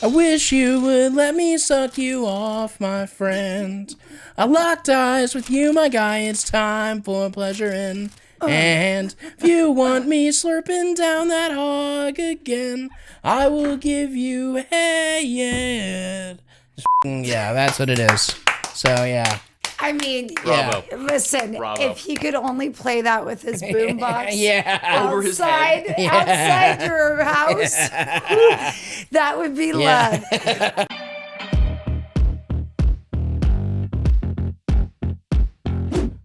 I wish you would let me suck you off, my friend. I locked eyes with you, my guy. It's time for pleasuring. And if you want me slurping down that hog again, I will give you head. Yeah, that's what it is. So, yeah. I mean, Bravo. Listen, Bravo. if he could only play that with his boombox Over his head. outside your house, that would be love.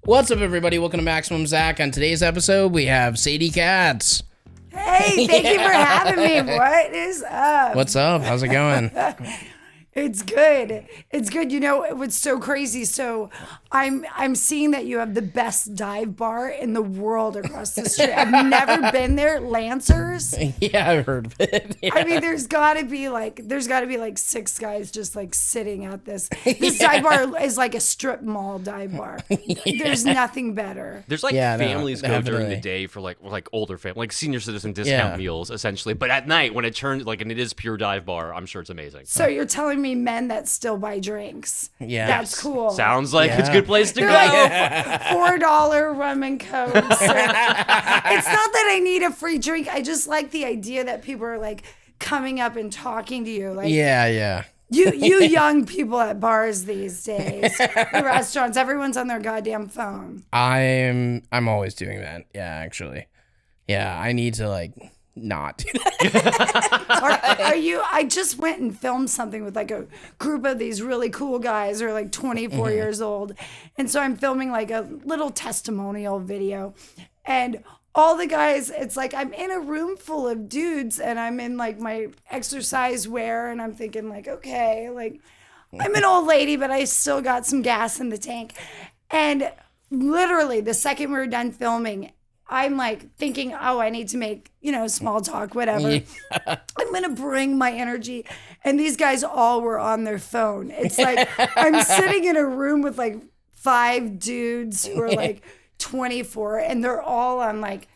What's up, everybody? Welcome to Maximum Zach. On today's episode, we have Sadie Katz. Hey, thank you for having me. What is up? What's up? How's it going? It's good. It's good. You know, what's so crazy? So I'm seeing that you have the best dive bar in the world across the street. I've never been there. Lancers? Yeah, I've heard of it. Yeah. I mean, there's gotta be like 6 guys just like sitting at this. This dive bar is like a strip mall dive bar. There's nothing better. There's like families go during the day for like older family, like senior citizen discount meals essentially. But at night when it turns and it is pure dive bar, I'm sure it's amazing. So you're telling me men that still buy drinks? Yeah, that's cool. Sounds like it's a good place to go. Like $4 rum and coke. So it's not that I need a free drink. I just like the idea that people are like coming up and talking to you. Like, yeah. You young people at bars these days, the restaurants, everyone's on their goddamn phone. I'm always doing that. Yeah, actually. Yeah, I need to like not do that. Are you? I just went and filmed something with like a group of these really cool guys who are like 24 years old, and so I'm filming like a little testimonial video, and all the guys, it's like I'm in a room full of dudes, and I'm in like my exercise wear, and I'm thinking like, okay, like I'm an old lady, but I still got some gas in the tank, and literally the second we were done filming, I'm like thinking, oh, I need to make, small talk, whatever. Yeah. I'm going to bring my energy. And these guys all were on their phone. It's like I'm sitting in a room with like 5 dudes who are like 24 and they're all on like,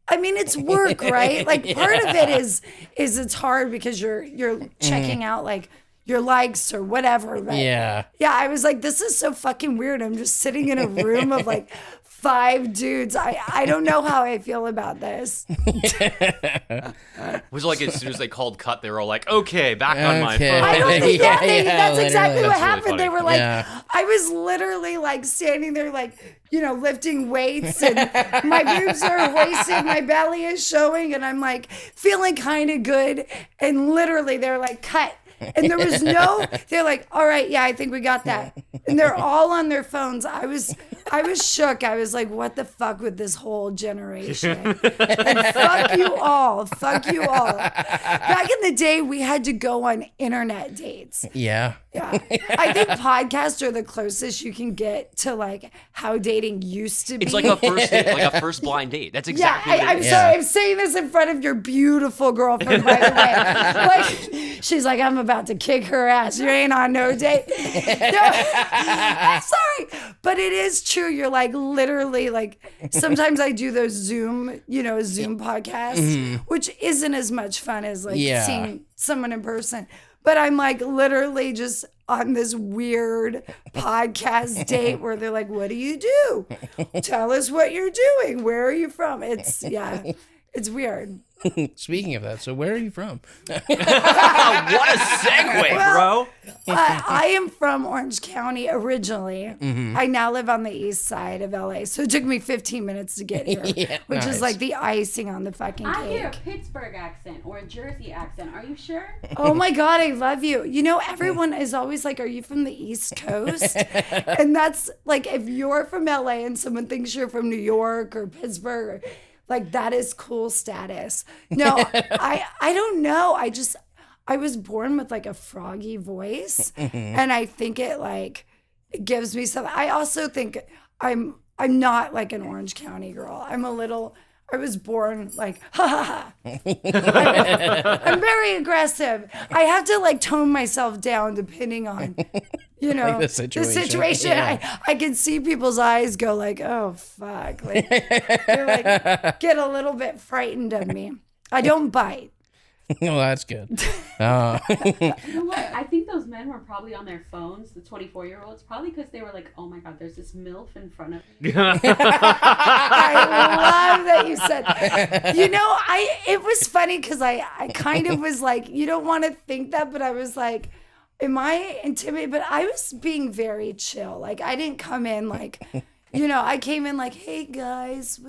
I mean, it's work, right? Like part of it is it's hard because you're checking out like your likes or whatever. Right? Yeah. Yeah. I was like, this is so fucking weird. I'm just sitting in a room of like 5 dudes. I don't know how I feel about this. Was it like as soon as they called cut, they were all like, okay, back on my phone. I don't think that's exactly what That's happened. really They were like, I was literally like standing there like, lifting weights and my boobs are hoisted, my belly is showing and I'm like feeling kind of good. And literally they're like, cut. And there was they're like, all right, yeah, I think we got that. And they're all on their phones. I was shook. I was like, what the fuck with this whole generation? And fuck you all. Fuck you all. Back in the day, we had to go on internet dates. Yeah. Yeah. I think podcasts are the closest you can get to like how dating used to be. It's like a first blind date. That's exactly what it is. Sorry, I'm saying this in front of your beautiful girlfriend, by the way. Like, she's like, I'm about to kick her ass. You ain't on no date. No, sorry. But it is true. You're like literally like, sometimes I do those Zoom podcasts, which isn't as much fun as like seeing someone in person. But I'm like literally just on this weird podcast date where they're like, what do you do? Tell us what you're doing. Where are you from? It's weird. Speaking of that, so where are you from? What a segue, bro. I am from Orange County originally. I now live on the east side of LA. So it took me 15 minutes to get here, which is like the icing on the fucking cake. I hear a Pittsburgh accent or a Jersey accent. Are you sure? Oh my God, I love you. Everyone is always like, are you from the East Coast? And that's like, if you're from LA and someone thinks you're from New York or Pittsburgh, like that is cool status. No, I don't know. I was born with like a froggy voice, and I think it gives me something. I also think I'm not like an Orange County girl. I was born like, ha ha ha. I'm very aggressive. I have to like tone myself down depending on, like the situation. Yeah. I can see people's eyes go like, oh fuck. Like, they're like, get a little bit frightened of me. I don't bite. Well, that's good. You know what? I think those men were probably on their phones, the 24-year-olds, probably because they were like, oh my God, there's this MILF in front of me. I love that you said. You know, it was funny because I kind of was like, you don't want to think that, but I was like, am I intimidated? But I was being very chill. Like, I didn't come in like, you know, I came in like, hey guys,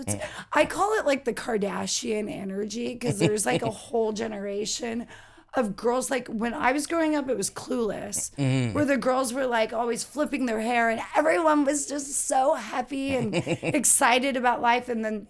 I call it like the Kardashian energy because there's like a whole generation of girls. Like when I was growing up, it was Clueless, where the girls were like always flipping their hair and everyone was just so happy and excited about life. And then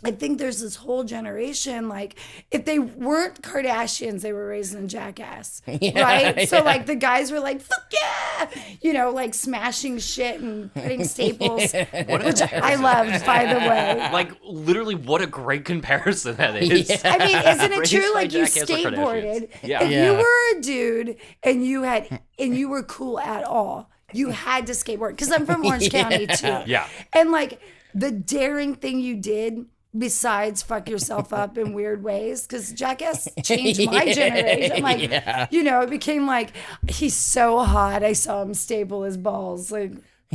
I think there's this whole generation, like, if they weren't Kardashians, they were raised in Jackass, right? So, like, the guys were like, fuck yeah! You know, like, smashing shit and putting staples, which I loved, by the way. Like, literally, what a great comparison that is. Yeah. I mean, isn't it Raised true? by Like, you Jackass or skateboarded. Kardashians. Yeah. If you were a dude and you were cool at all, you had to skateboard. Because I'm from Orange County, too. Yeah. And, like, the daring thing you did, besides fuck yourself up in weird ways, because Jackass changed my generation. Like, you know, it became like, he's so hot, I saw him staple his balls. Like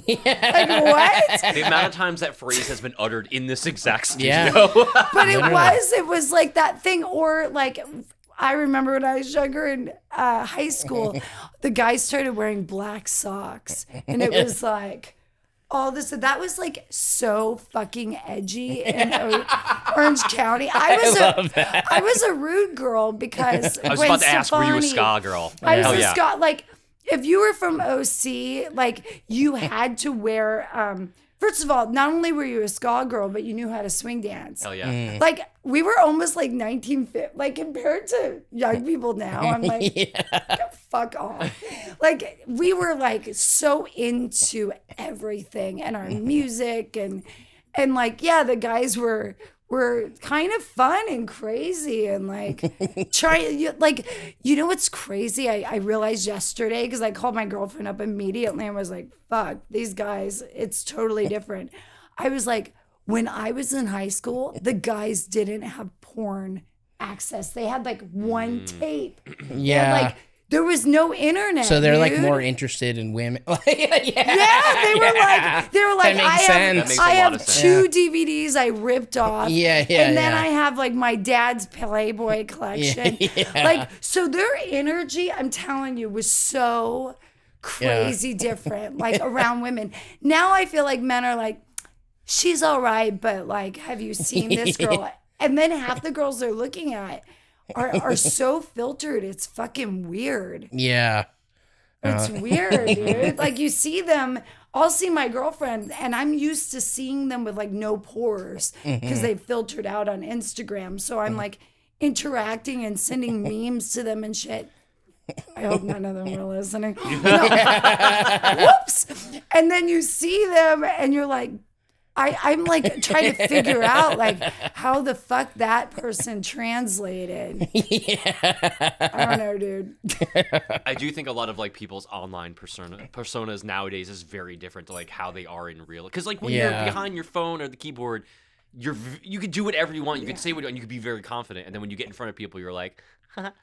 what? The amount of times that phrase has been uttered in this exact studio. Yeah. But it was like that thing, or like, I remember when I was younger in high school, the guys started wearing black socks, and it was like, all this, that was like so fucking edgy in Orange County. I was a rude girl because I was about to ask, were you a ska girl? I was Hell a yeah. ska, like, if you were from OC, like, you had to wear, first of all, not only were you a ska girl, but you knew how to swing dance. Hell yeah. Like, we were almost like 1950, like, compared to young people now, I'm like, get fuck off. Like, we were like so into everything and our music and like, yeah, the guys were kind of fun and crazy and like you know what's crazy? I realized yesterday, because I called my girlfriend up immediately and was like, fuck, these guys, it's totally different. I was like, when I was in high school, the guys didn't have porn access. They had like one tape. Yeah. Like, there was no internet. So they're like dude. more interested in women. Yeah, they were like, makes sense. I That have makes a 2 DVDs I ripped off. Yeah, And then I have like my dad's Playboy collection. Like, so their energy, I'm telling you, was so crazy different, like around women. Now I feel like men are like, she's all right, but like, have you seen this girl? And then half the girls they're looking at are so filtered. It's fucking weird. Yeah. It's weird, dude. Like, you see them, I'll see my girlfriend, and I'm used to seeing them with like no pores because they filtered out on Instagram. So I'm like interacting and sending memes to them and shit. I hope none of them were listening. Whoops. And then you see them and you're like, I'm like trying to figure out like how the fuck that person translated. I don't know, dude. I do think a lot of like people's online personas nowadays is very different to like how they are in real. Because like when you're behind your phone or the keyboard, you could do whatever you want. You could say what, and you could be very confident. And then when you get in front of people, you're like, people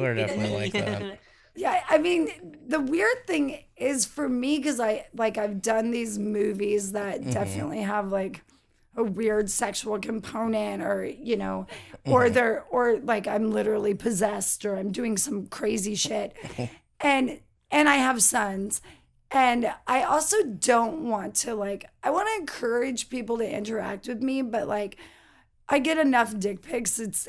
are definitely like that. Yeah, I mean, the weird thing is for me, because I've done these movies that definitely have like a weird sexual component, or you know, or like I'm literally possessed, or I'm doing some crazy shit, and I have sons, and I also don't want to like, I want to encourage people to interact with me, but like, I get enough dick pics. It's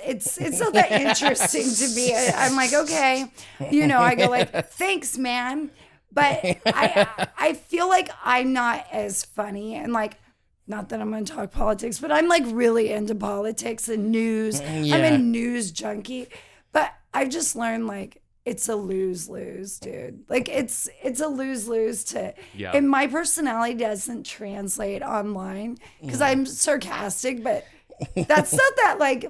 not that interesting to me. I'm like, okay, you know, I go like, thanks, man. But I feel like I'm not as funny, and like, not that I'm going to talk politics, but I'm like really into politics and news. I'm a news junkie, but I've just learned like, it's a lose-lose, dude. Like, it's a lose-lose to, and my personality doesn't translate online because I'm sarcastic, but that's not that, like,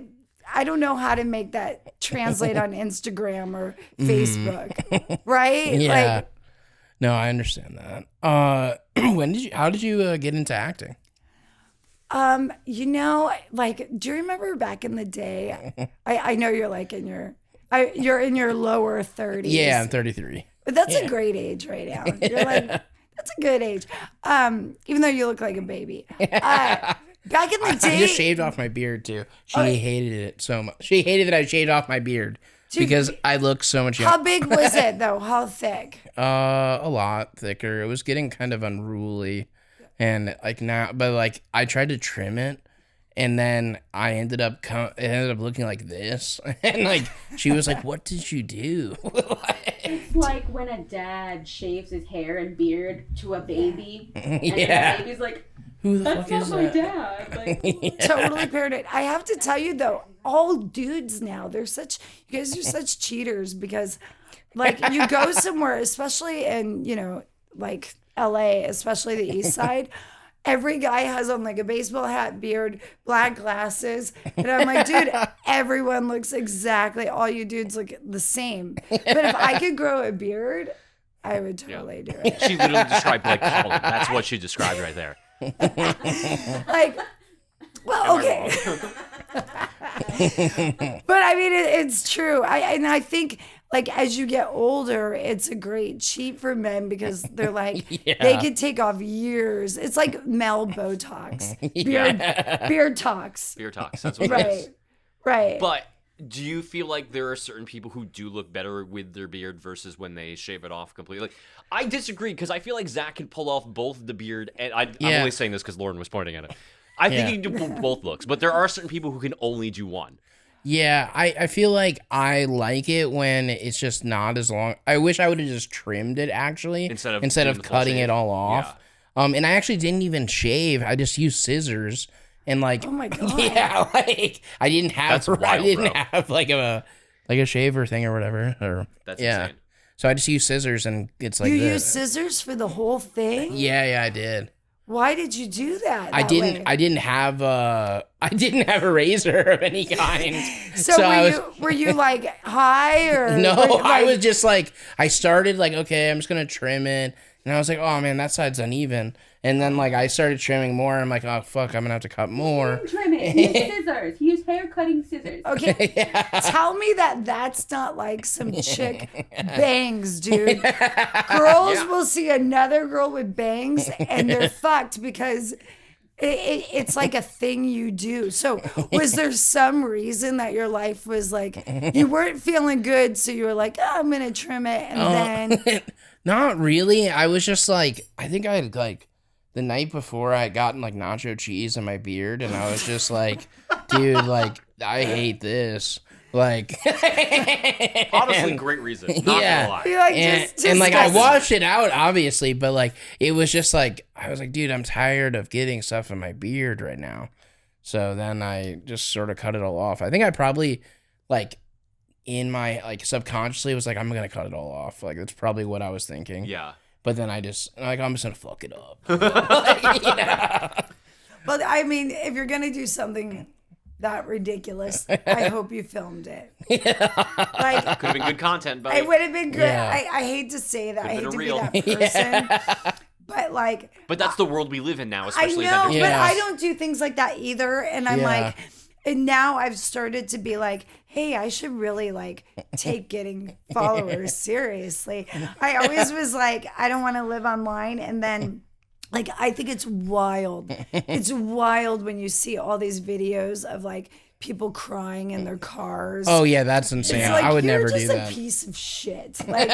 I don't know how to make that translate on Instagram or Facebook, right? Yeah. Like, No, I understand that. How did you get into acting? You know, like, do you remember back in the day? I know you're like you're in your lower 30s. Yeah, I'm 33. But that's a great age right now. You're like, that's a good age. Even though you look like a baby. Back in the day, I just shaved off my beard too. She hated it so much. She hated that I shaved off my beard because I look so much younger. How big was it though? How thick? A lot thicker. It was getting kind of unruly, and like now, but like I tried to trim it, and then I ended up it ended up looking like this, and like she was like, "What did you do?" It's like when a dad shaves his hair and beard to a baby, and the baby's like, Who the "That's fuck not is my that? dad." Like, Totally paranoid. I have to tell you though, all dudes now, you guys are such cheaters because like you go somewhere, especially in, you know, like LA, especially the east side, every guy has on like a baseball hat, beard, black glasses. And I'm like, dude, everyone looks exactly, all you dudes look the same. But if I could grow a beard, I would totally do it. She literally described like Colin. That's what she described right there. Like, well, okay. But I mean, it's true. I think like as you get older, it's a great cheat for men because they're like they could take off years. It's like male Botox, beard talks. Beer talks. That's what it is. Right. But do you feel like there are certain people who do look better with their beard versus when they shave it off completely? Like, I disagree because I feel like Zach can pull off both the beard and I'm only saying this because Lauren was pointing at it. I think he can do both looks, but there are certain people who can only do one. Yeah, I feel like I like it when it's just not as long. I wish I would have just trimmed it actually instead of cutting it all off. Yeah. And I actually didn't even shave. I just used scissors and like, oh my god, yeah, like I didn't have That's wild, have like a shaver thing or whatever. Or that's insane. So I just used scissors and it's like you use scissors for the whole thing. Yeah, I did. Why did you do that? I didn't have a razor of any kind. So were you like high or no? I was just like I started like okay, I'm just gonna trim it, and I was like, oh man, that side's uneven. And then like I started trimming more. I'm like, oh fuck, I'm gonna have to cut more. Trim it. Use scissors. Use hair cutting scissors. Okay, tell me that's not like some chick bangs, dude. Girls will see another girl with bangs and they're fucked because it's like a thing you do. So was there some reason that your life was like you weren't feeling good, so you were like, oh, I'm gonna trim it, and then not really. I was just like, I think I had like. The night before I had gotten like nacho cheese in my beard and I was just like, dude, like I hate this. Like honestly, great reason. Not gonna lie. Like, and like I washed it out obviously, but like it was just like I was like, dude, I'm tired of getting stuff in my beard right now. So then I just sort of cut it all off. I think I probably like in my like subconsciously was like, I'm gonna cut it all off. Like that's probably what I was thinking. Yeah. But then I just, like, I'm just going to fuck it up. But, I mean, if you're going to do something that ridiculous, I hope you filmed it. Like, could have been good content, but it would have been good. Yeah. I hate to say that. I hate to be that person. But, like... But that's the world we live in now, especially I know, but I don't do things like that either. And I'm like... And now I've started to be like, hey, I should really like take getting followers seriously. I always was like, I don't want to live online. And then like, I think it's wild. It's wild when you see all these videos of like people crying in their cars. Oh yeah, that's insane. Like, I would never do that. You're just a piece of shit. Like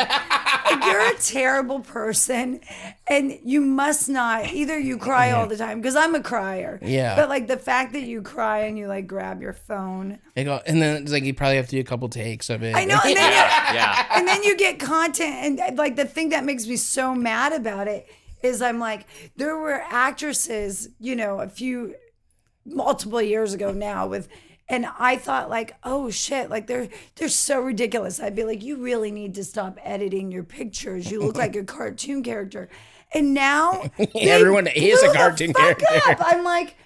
you're a terrible person, and you must not. Either you cry all the time because I'm a crier. Yeah. But like the fact that you cry and you like grab your phone. And then it's like you probably have to do a couple takes of it. I know. And then and then you get content, and like the thing that makes me so mad about it is I'm like, there were actresses, you know, multiple years ago now with. And I thought like, oh shit, like they're so ridiculous. I'd be like, you really need to stop editing your pictures. You look like a cartoon character. And now everyone is a cartoon character. I'm like,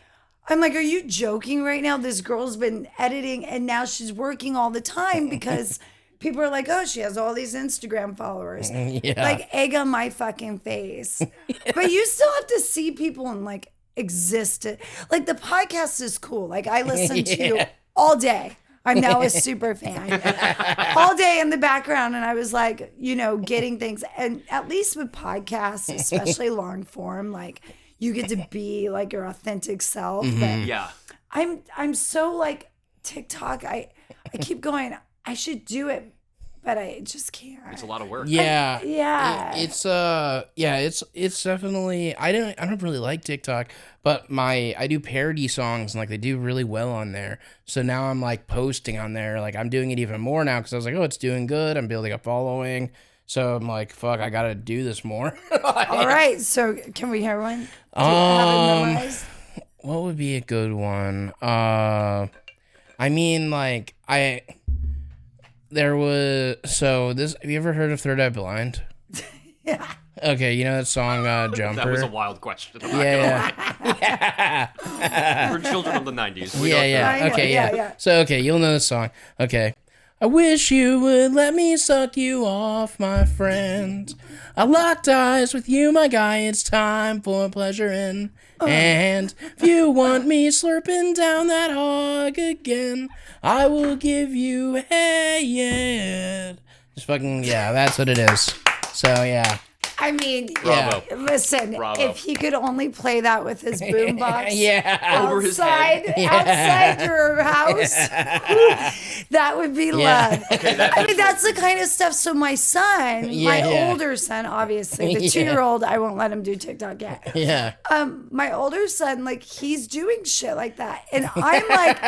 are you joking right now? This girl's been editing and now she's working all the time because people are like, oh, she has all these Instagram followers. Yeah. Like egg on my fucking face. But you still have to see people in like existed. Like the podcast is cool. Like I listen to you all day. I'm now a super fan. All day in the background, and I was like, getting things. And at least with podcasts, especially long form, like you get to be like your authentic self. But Yeah. I'm so like TikTok. I keep going, I should do it, but I just can't. It's a lot of work. Yeah. Yeah. It's definitely I don't really like TikTok, but I do parody songs and like they do really well on there. So now I'm like posting on there. Like I'm doing it even more now because I was like, oh, it's doing good. I'm building a following. So I'm like, fuck, I gotta do this more. All right. So can we hear one? Do you have it memorized? What would be a good one? I mean, like there was this. Have you ever heard of Third Eye Blind? Yeah. Okay, you know that song Jumper? That was a wild question. Yeah. We're children of the 90s. Yeah. Okay, yeah. So, okay, you'll know the song. Okay. I wish you would let me suck you off, my friend. I locked eyes with you, my guy. It's time for pleasure in. And if you want me slurping down that hog again, I will give you head. Just fucking, yeah, that's what it is. So, yeah. I mean, Bravo. Listen, Bravo. if he could only play that with his boombox Over his head. outside your house, that would be love. I mean, that's the kind of stuff. So my son, older son, obviously, the 2-year-old, I won't let him do TikTok yet. Yeah. My older son, like, he's doing shit like that. And I'm like,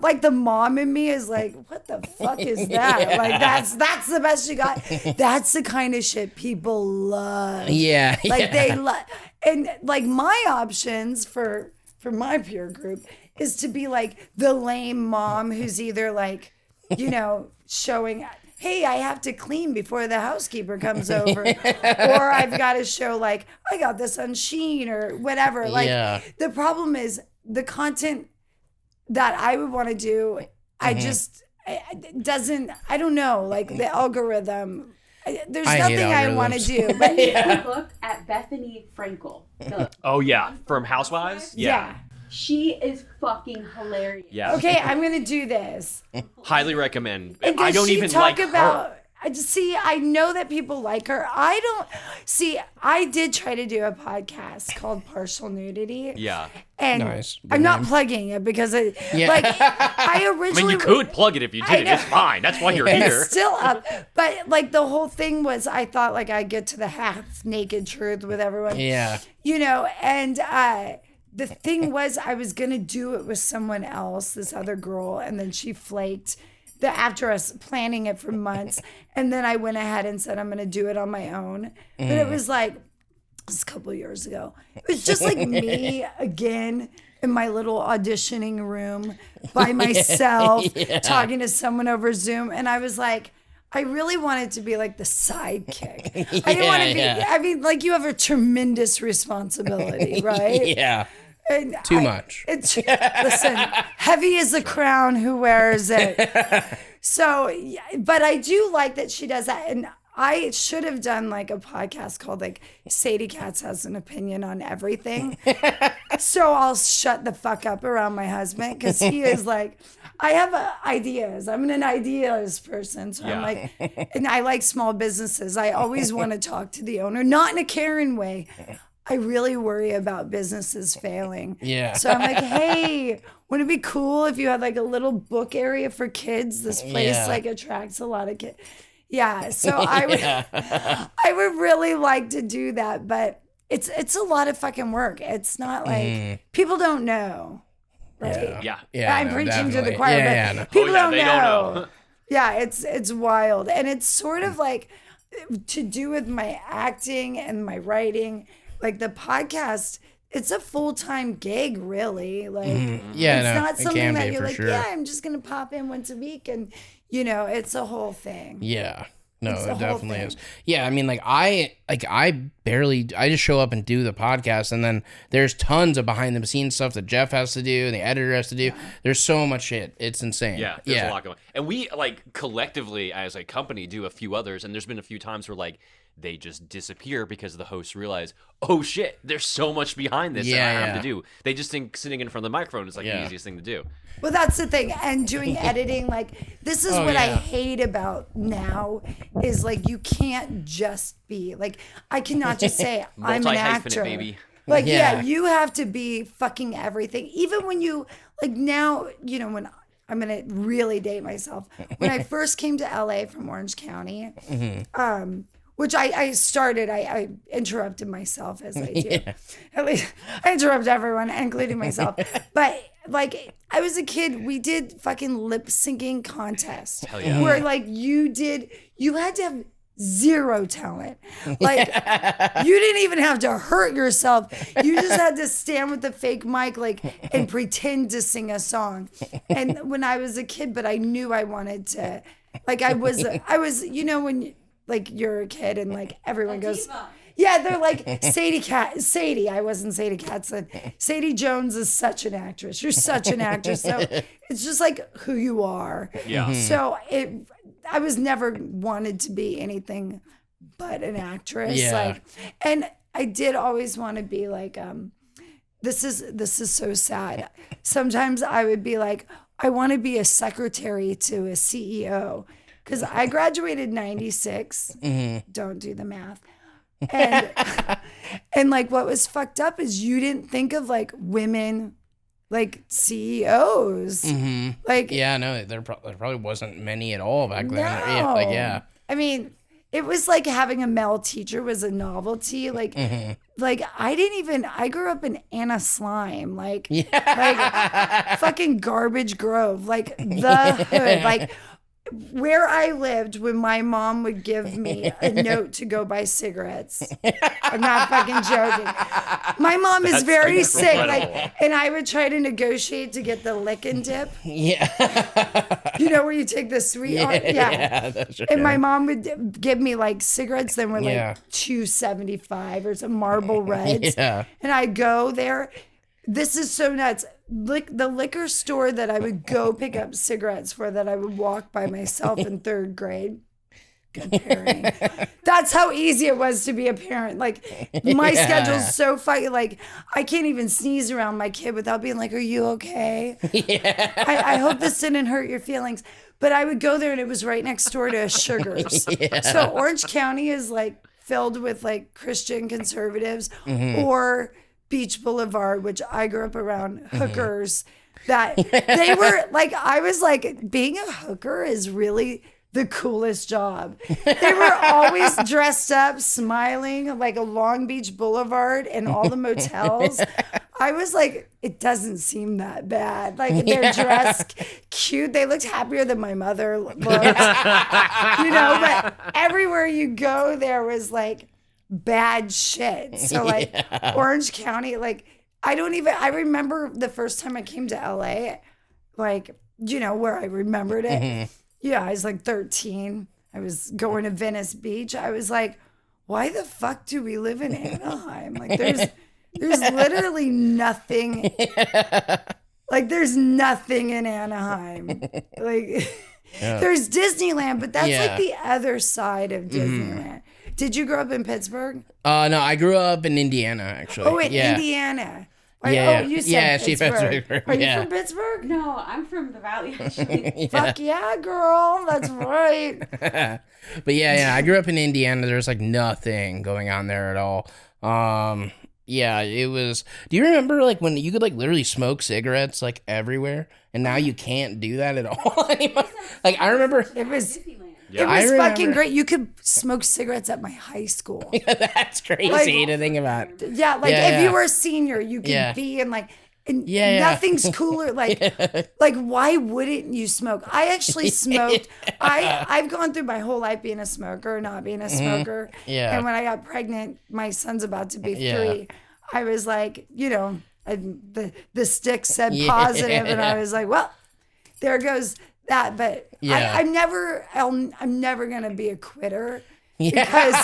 like the mom in me is like, what the fuck is that? Like, that's the best you got. That's the kind of shit people love. Yeah. Like they love, and like my options for my peer group is to be like the lame mom who's either like, showing, hey, I have to clean before the housekeeper comes over, or I've got to show like I got this on Shein or whatever. Like the problem is the content that I would want to do, I just I don't know, like the algorithm. There's nothing I want to do. But Look at Bethany Frankel. Oh, yeah. From Housewives? Yeah. She is fucking hilarious. Yeah. Okay, I'm going to do this. Highly recommend. And I don't she even talk like about, her. I know that people like her. I don't. See, I did try to do a podcast called Partial Nudity. Yeah. And Nice. Good I'm not name. plugging it because I I originally. mean, you could plug it if you did it. It's fine. That's why you're here. It's still up. But like the whole thing was, I thought like I'd get to the half naked truth with everyone. Yeah. And the thing was, I was going to do it with someone else, this other girl, and then she flaked after us planning it for months. And then I went ahead and said, I'm going to do it on my own. But it was like, a couple of years ago. It was just like me again in my little auditioning room by myself, talking to someone over Zoom. And I was like, I really wanted to be like the sidekick. I didn't want to be, I mean, like you have a tremendous responsibility, right? Yeah. And Too much. Listen, heavy is the crown who wears it. So, but I do like that she does that. And I should have done like a podcast called like Sadie Katz Has an Opinion on Everything. So I'll shut the fuck up around my husband because he is like, I have ideas. I'm an ideas person. So I'm like, and I like small businesses. I always want to talk to the owner, not in a Karen way. I really worry about businesses failing. Yeah. So I'm like, hey, wouldn't it be cool if you had like a little book area for kids? This place like attracts a lot of kids. Yeah. So I would really like to do that, but it's a lot of fucking work. It's not like people don't know. Right? Yeah. I'm no, preaching to the definitely. choir, but No. people don't they know. don't know. Yeah, it's wild. And it's sort of like to do with my acting and my writing. Like the podcast, it's a full-time gig, really. Like, it's not something that you're like, I'm just gonna pop in once a week, and it's a whole thing. Yeah. No, It's a it whole definitely thing. is. Yeah, I mean, like I like I just show up and do the podcast, and then there's tons of behind the scenes stuff that Jeff has to do and the editor has to do. There's so much shit. It's insane. Yeah, there's a lot going on. And we like collectively as a company do a few others, and there's been a few times where like they just disappear because the hosts realize, oh shit, there's so much behind this that I have to do. They just think sitting in front of the microphone is like the easiest thing to do. Well, that's the thing. And doing editing, like, this is what I hate about now is, like, you can't just be, like, I cannot just say, I'm an actor. Baby. Like, you have to be fucking everything. Even when you, like, now, you know, when I'm going to really date myself. When I first came to LA from Orange County, which I interrupted myself as I do. At least I interrupt everyone, including myself. But like I was a kid, we did fucking lip syncing contests where like you had to have zero talent. Like you didn't even have to hurt yourself. You just had to stand with the fake mic like and pretend to sing a song. And when I was a kid, but I knew I wanted to, like I was, you know, when like you're a kid and like everyone goes, yeah, they're like Sadie. I wasn't Sadie Katz then. Sadie Jones is such an actress. You're such an actress. So it's just like who you are. Yeah. So I was never wanted to be anything but an actress. Yeah. Like, and I did always want to be like, this is so sad. Sometimes I would be like, I want to be a secretary to a CEO. Because I graduated 96. Don't do the math. And like what was fucked up is you didn't think of like women like CEOs. Like no, there probably wasn't many at all back then. No. I mean, it was like having a male teacher was a novelty. Like like I grew up in Anna Slime, like fucking Garbage Grove, like the hood, like where I lived when my mom would give me a note to go buy cigarettes. I'm not fucking joking. My mom is very sick, like, and I would try to negotiate to get the lick and dip. Yeah. You know where you take the sweet on? Yeah. That's right. And my mom would give me like cigarettes that were like $2.75 or some Marlboro Reds. And I'd go there. This is so nuts. The liquor store that I would go pick up cigarettes for, that I would walk by myself in third grade. Good parenting. That's how easy it was to be a parent. Like my schedule's so fucking, like I can't even sneeze around my kid without being like, are you okay? I hope this didn't hurt your feelings. But I would go there and it was right next door to a Sugar's. So Orange County is like filled with like Christian conservatives or Beach Boulevard, which I grew up around, hookers, that they were like, I was like, being a hooker is really the coolest job. They were always dressed up, smiling, like a Long Beach Boulevard and all the motels. I was like, it doesn't seem that bad. Like they're dressed cute. They looked happier than my mother looked, you know, but everywhere you go, there was like bad shit. So like Orange County, like I remember the first time I came to LA, like, you know, where I remembered it. Yeah, I was like 13. I was going to Venice Beach. I was like, why the fuck do we live in Anaheim? Like there's literally nothing. Like there's nothing in Anaheim. Like there's Disneyland, but that's like the other side of Disneyland. Did you grow up in Pittsburgh? No, I grew up in Indiana, actually. Oh, in Indiana. Like, you said Pittsburgh. Are you from Pittsburgh? No, I'm from the Valley, actually. Fuck yeah, girl. That's right. But yeah, I grew up in Indiana. There's like nothing going on there at all. It was. Do you remember like when you could like literally smoke cigarettes like everywhere, and now you can't do that at all anymore? Like I remember it was. Disneyland. Yeah. It was fucking great. You could smoke cigarettes at my high school. That's crazy to think about. Yeah, like if you were a senior, you could be in like, and nothing's cooler. Like why wouldn't you smoke? I actually smoked. I've gone through my whole life being a smoker, not being a smoker. Yeah. And when I got pregnant, my son's about to be 3. I was like, you know, the stick said positive, and I was like, well, there goes that. But I'm never gonna be a quitter because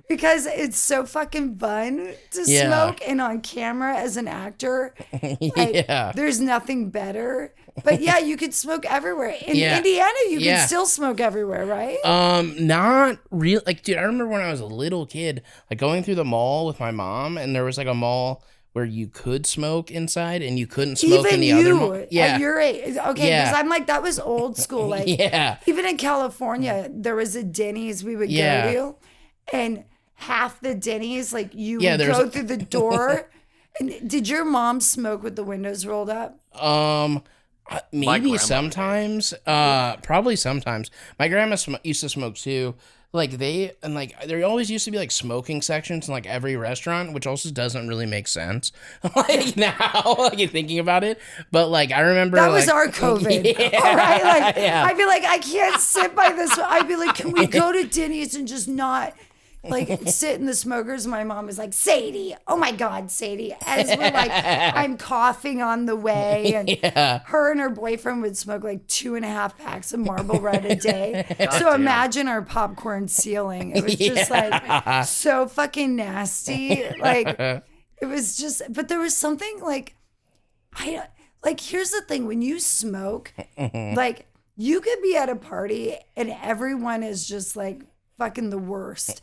because it's so fucking fun to smoke, and on camera as an actor, like, there's nothing better. But yeah, you could smoke everywhere. In Indiana, you can still smoke everywhere, right? Not real. Like, dude, I remember when I was a little kid, like going through the mall with my mom, and there was like a mall where you could smoke inside and you couldn't smoke even in the other mall. At your age. Okay, because I'm like, that was old school. Like, even in California, there was a Denny's we would go to, and half the Denny's, like, you would go through the door. And did your mom smoke with the windows rolled up? Maybe sometimes. Probably sometimes. My grandma used to smoke too. Like, there always used to be like smoking sections in like every restaurant, which also doesn't really make sense. Like now, like thinking about it. But like, I remember that was our COVID. All right. Like, I'd be like, I can't sit by this. I'd be like, can we go to Denny's and just not like sit in the smokers? My mom was like, Sadie, oh my God, Sadie. As we're like, I'm coughing on the way. And her and her boyfriend would smoke like 2.5 packs of Marlboro Red a day. So imagine our popcorn ceiling. It was just like so fucking nasty. Like, it was just, but there was something like, here's the thing. When you smoke, like, you could be at a party and everyone is just like, fucking the worst.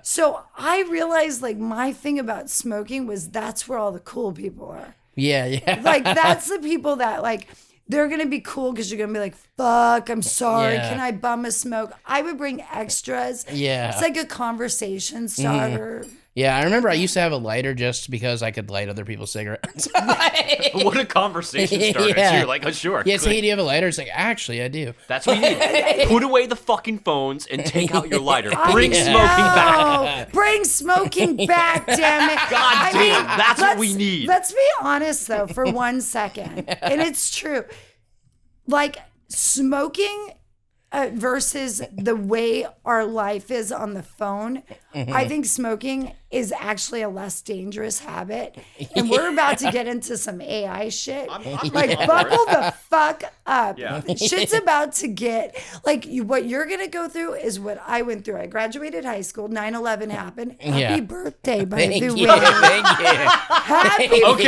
So I realized, like, my thing about smoking was that's where all the cool people are. Like, that's the people that, like, they're gonna be cool because you're gonna be like, fuck, I'm sorry, can I bum a smoke? I would bring extras. It's like a conversation starter. Yeah, I remember I used to have a lighter just because I could light other people's cigarettes. What a conversation starter. So you're like, oh, sure. Yeah, hey, do you have a lighter? It's like, actually, I do. That's what you need. Put away the fucking phones and take out your lighter. Bring smoking back. Bring smoking back, damn it. God damn, that's what we need. Let's be honest, though, for 1 second. And it's true. Like, smoking versus the way our life is on the phone, I think smoking is actually a less dangerous habit. And we're about to get into some AI shit. Like, buckle the fuck up. Shit's about to get, like, what you're going to go through is what I went through. I graduated high school. 9/11 happened. Happy birthday, by the way. Thank you. Happy fucking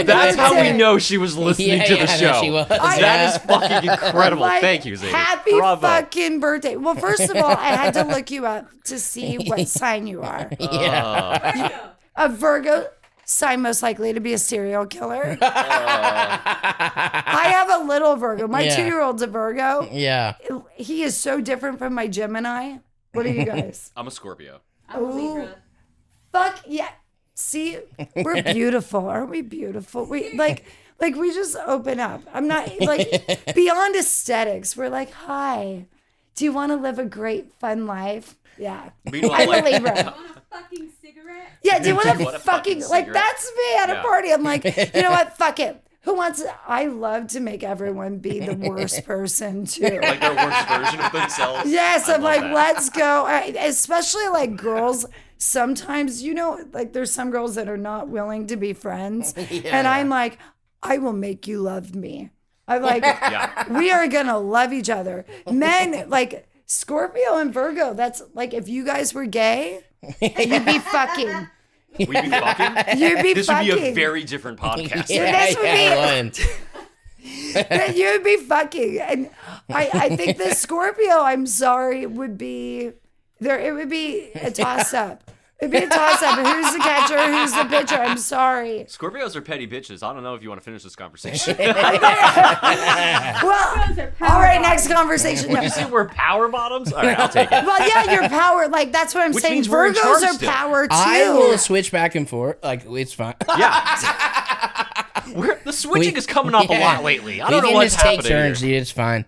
that's birthday. how we know she was listening to the show. She was. That is fucking incredible. Like, Thank you, Zadie. Happy fucking birthday. Well, first of all, I had to look you up to see what sign you are. A Virgo, sign most likely to be a serial killer. I have a little Virgo. My 2-year-old's a Virgo. He is so different from my Gemini. What are you guys? I'm a Scorpio. I'm a Libra. Fuck yeah. See, we're beautiful. Aren't we beautiful? We like we just open up. I'm not like beyond aesthetics. We're like, hi. Do you want to live a great, fun life? Yeah. I'm a Libra. Want a fucking cigarette? Yeah, do you want a fucking like that's me at a party. I'm like, you know what? Fuck it. Who wants it? I love to make everyone be the worst person too. Like their worst version of themselves. Yes, I'm like, let's go. Especially like girls. Sometimes, you know, like there's some girls that are not willing to be friends. And I'm like, I will make you love me. I'm like, we are going to love each other. Men, like Scorpio and Virgo, that's like if you guys were gay, you'd be fucking. We'd be fucking? You'd be this fucking. would be a very different podcast. This would be. You'd be fucking. And I think the Scorpio, I'm sorry, would be there. It would be a toss up. It'd be a toss up. Who's the catcher? Who's the pitcher? I'm sorry. Scorpios are petty bitches. I don't know if you want to finish this conversation. Well, all right, next conversation. Would you say we're power bottoms? All right, I'll take it. Well, yeah, you're power. Like, that's what I'm Which saying. means we're in Virgos charge are still. power, too. I will switch back and forth. Like, it's fine. Yeah. The switching is coming up a lot lately. I don't know what's happening. We can just take turns, dude. It's fine.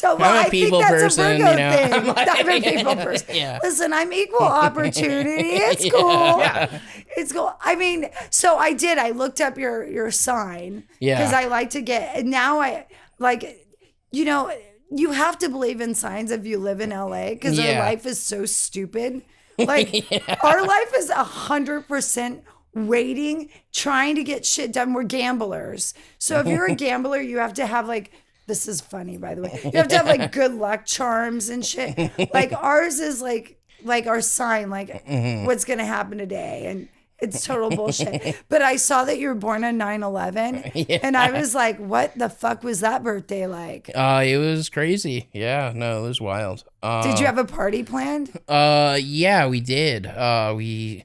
I'm a people person, you know. I'm a people person. Yeah. Listen, I'm equal opportunity. It's cool. Yeah. It's cool. I mean, so I did. I looked up your sign. Yeah. Because I like to get, and now I, like, you know, you have to believe in signs if you live in LA because our life is so stupid. Like, our life is 100% waiting, trying to get shit done. We're gamblers. So if you're a gambler, you have to have like, this is funny, by the way. You have to have like good luck charms and shit. Like ours is like like our sign, like what's going to happen today. And it's total bullshit. But I saw that you were born on 9/11 and I was like, what the fuck was that birthday like? It was crazy. Yeah, no, it was wild. Did you have a party planned? Yeah, we did. We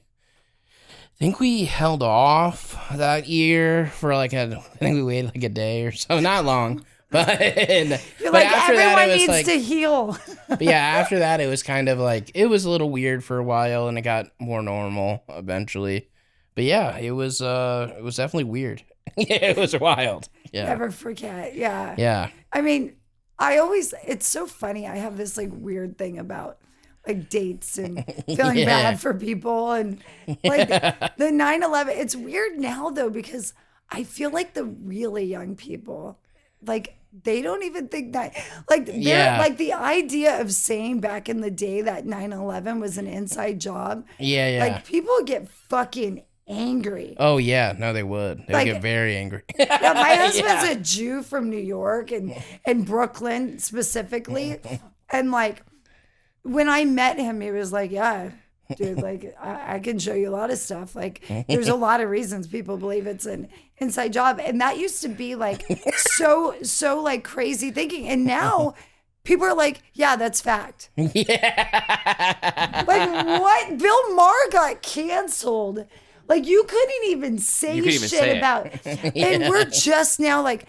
think we held off that year for like I think we waited like a day or so, not long. But You're but like, after everyone that, it was needs like, to heal. but yeah, after that, it was kind of like, it was a little weird for a while and it got more normal eventually. But yeah, it was definitely weird. Yeah, it was wild. Yeah. Never forget. Yeah. Yeah. I mean, it's so funny. I have this like weird thing about like dates and feeling bad for people and like the 9/11. It's weird now though, because I feel like the really young people, like they don't even think that, like they're like the idea of saying back in the day that 9/11 was an inside job. Yeah, yeah. Like people get fucking angry. Oh yeah, no, they would. They would Like- get very angry. Yeah, my husband's a Jew from New York and Brooklyn specifically. And like when I met him, he was like, yeah, dude, like I can show you a lot of stuff. Like there's a lot of reasons people believe it's an inside job. And that used to be like so like crazy thinking. And now people are like, yeah, that's fact. Yeah. Like what? Bill Maher got canceled. Like you couldn't even say You couldn't even shit say it. about. And we're just now like,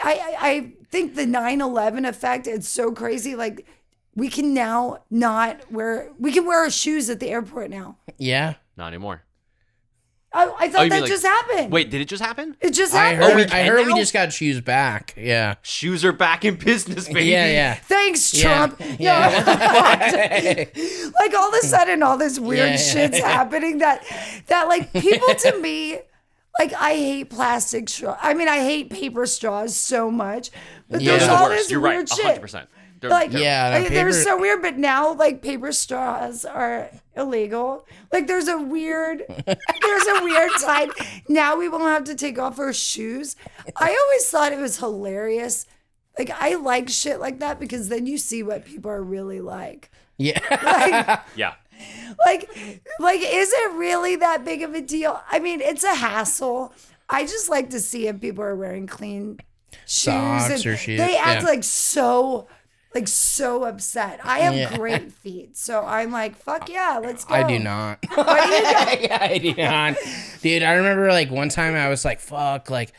I think the 9/11 effect, it's so crazy. Like we can now we can wear our shoes at the airport now. Yeah. Not anymore. I thought you that mean, like- just happened. Wait, did it just happen? It just I happened. heard, can we now? just got shoes back. Yeah. Shoes are back in business, baby. Yeah, yeah. Thanks, Yeah. Trump. Yeah. No. Like all of a sudden, all this weird Yeah. shit's happening that like people to me, like I hate plastic straw. I mean, I hate paper straws so much, but Yeah. there's They're the all worst. this You're weird right. shit. 100%. Like, Yeah, no, they're paper- so weird, but now like paper straws are illegal. Like there's a weird side. Now we won't have to take off our shoes. I always thought it was hilarious. Like I like shit like that because then you see what people are really like. Yeah. Like, Yeah. like is it really that big of a deal? I mean, it's a hassle. I just like to see if people are wearing clean shoes Socks and or shoes, they act yeah. like so upset. I have Yeah. great feet, so I'm like, fuck yeah, let's go. I do not. What do you got? Yeah, I do not. Dude, I remember like one time I was like, fuck, like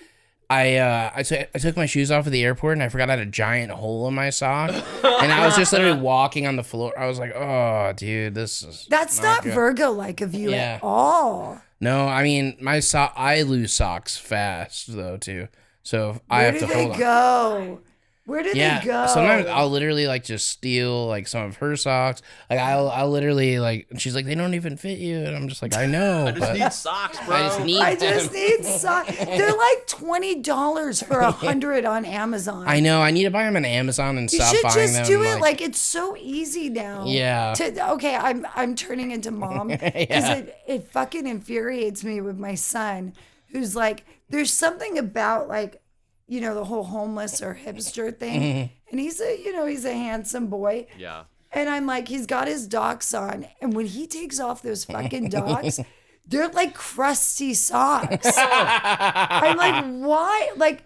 I took my shoes off at the airport and I forgot I had a giant hole in my sock. And I was just literally walking on the floor. I was like, oh, dude, this is That's not good. Virgo-like of you Yeah. at all. No, I mean, I lose socks fast though too. So I Where have do to they hold on. go? Where do Yeah, they go? sometimes I'll literally like just steal like some of her socks. Like I'll literally like, she's like, they don't even fit you, and I'm just like, I know, I just but need socks, bro. I just need I them. just need socks. They're like $20 for 100 on Amazon. I know. I need to buy them on Amazon and You stop should buying them. just do it. Like it's so easy now. Yeah. Okay, I'm turning into mom because it fucking infuriates me with my son, who's like, there's something about like, you know, the whole homeless or hipster thing, and he's a handsome boy. Yeah. And I'm like, he's got his docks on. And when he takes off those fucking docks, they're like crusty socks. I'm like, why? Like,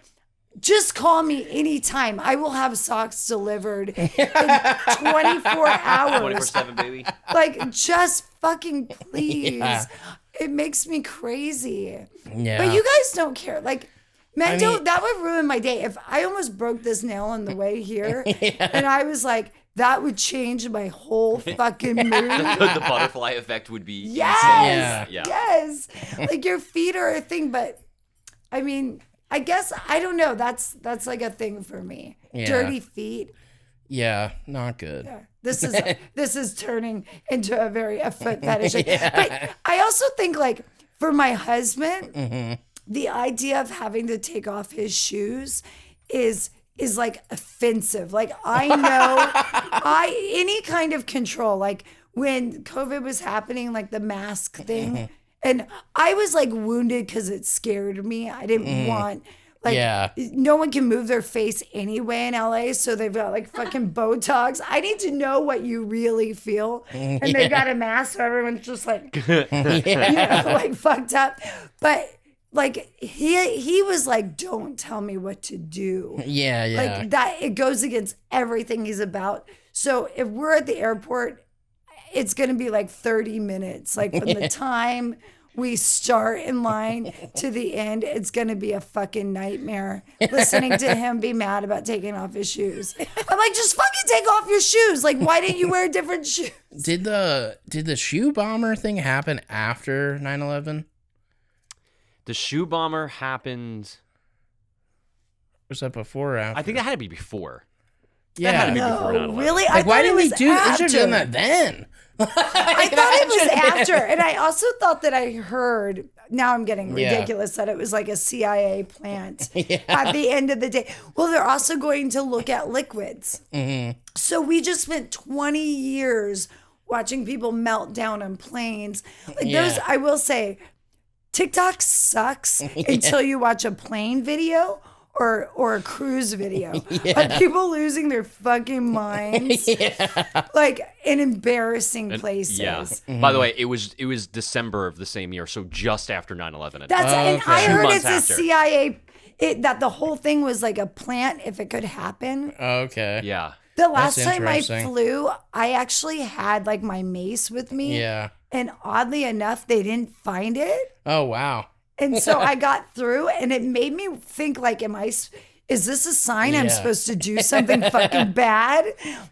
just call me anytime. I will have socks delivered in 24 hours. 24/7, baby. Like, just fucking please. Yeah. It makes me crazy. Yeah. But you guys don't care. Like, men I don't, mean- that would ruin my day. If I almost broke this nail on the way here and I was like, that would change my whole fucking mood. The butterfly effect would be Yes. insane. Yeah. Yes. Like your feet are a thing, but I mean, I guess I don't know. That's like a thing for me. Yeah. Dirty feet. Yeah, not good. This is turning into a foot fetish. But I also think like for my husband, the idea of having to take off his shoes is like offensive. Like I know any kind of control, like when COVID was happening, like the mask thing, and I was like wounded because it scared me. I didn't want Like, Yeah. no one can move their face anyway in LA, so they've got like fucking Botox. I need to know what you really feel. And they've got a mask, so everyone's just like, like fucked up. But like he was like, don't tell me what to do. Yeah. Like that, it goes against everything he's about. So if we're at the airport, it's going to be like 30 minutes. Like from the time we start in line to the end, it's going to be a fucking nightmare listening to him be mad about taking off his shoes. I'm like, just fucking take off your shoes. Like, why didn't you wear different shoes? Did the shoe bomber thing happen after 9/11? The shoe bomber happened. Was that before or after? I think that had to be before. Yeah. That had to be before 9/11. Really? Like, why didn't we do? We should have done after. that then. I thought it was after. And I also thought that I heard, now I'm getting ridiculous, that it was like a CIA plant at the end of the day. Well, they're also going to look at liquids. So we just spent 20 years watching people melt down on planes. Like those, I will say, TikTok sucks until you watch a plane video or a cruise video. Like people losing their fucking minds. Like in embarrassing places. Yeah. By the way, it was December of the same year, so just after 9/11. That's and I Two heard months it's after. a CIA that the whole thing was like a plant if it could happen. Okay. Yeah. The last That's time I interesting. flew, I actually had like my mace with me. Yeah. And oddly enough, they didn't find it. Oh wow. And so I got through, and it made me think like, is this a sign I'm Yeah. supposed to do something fucking bad?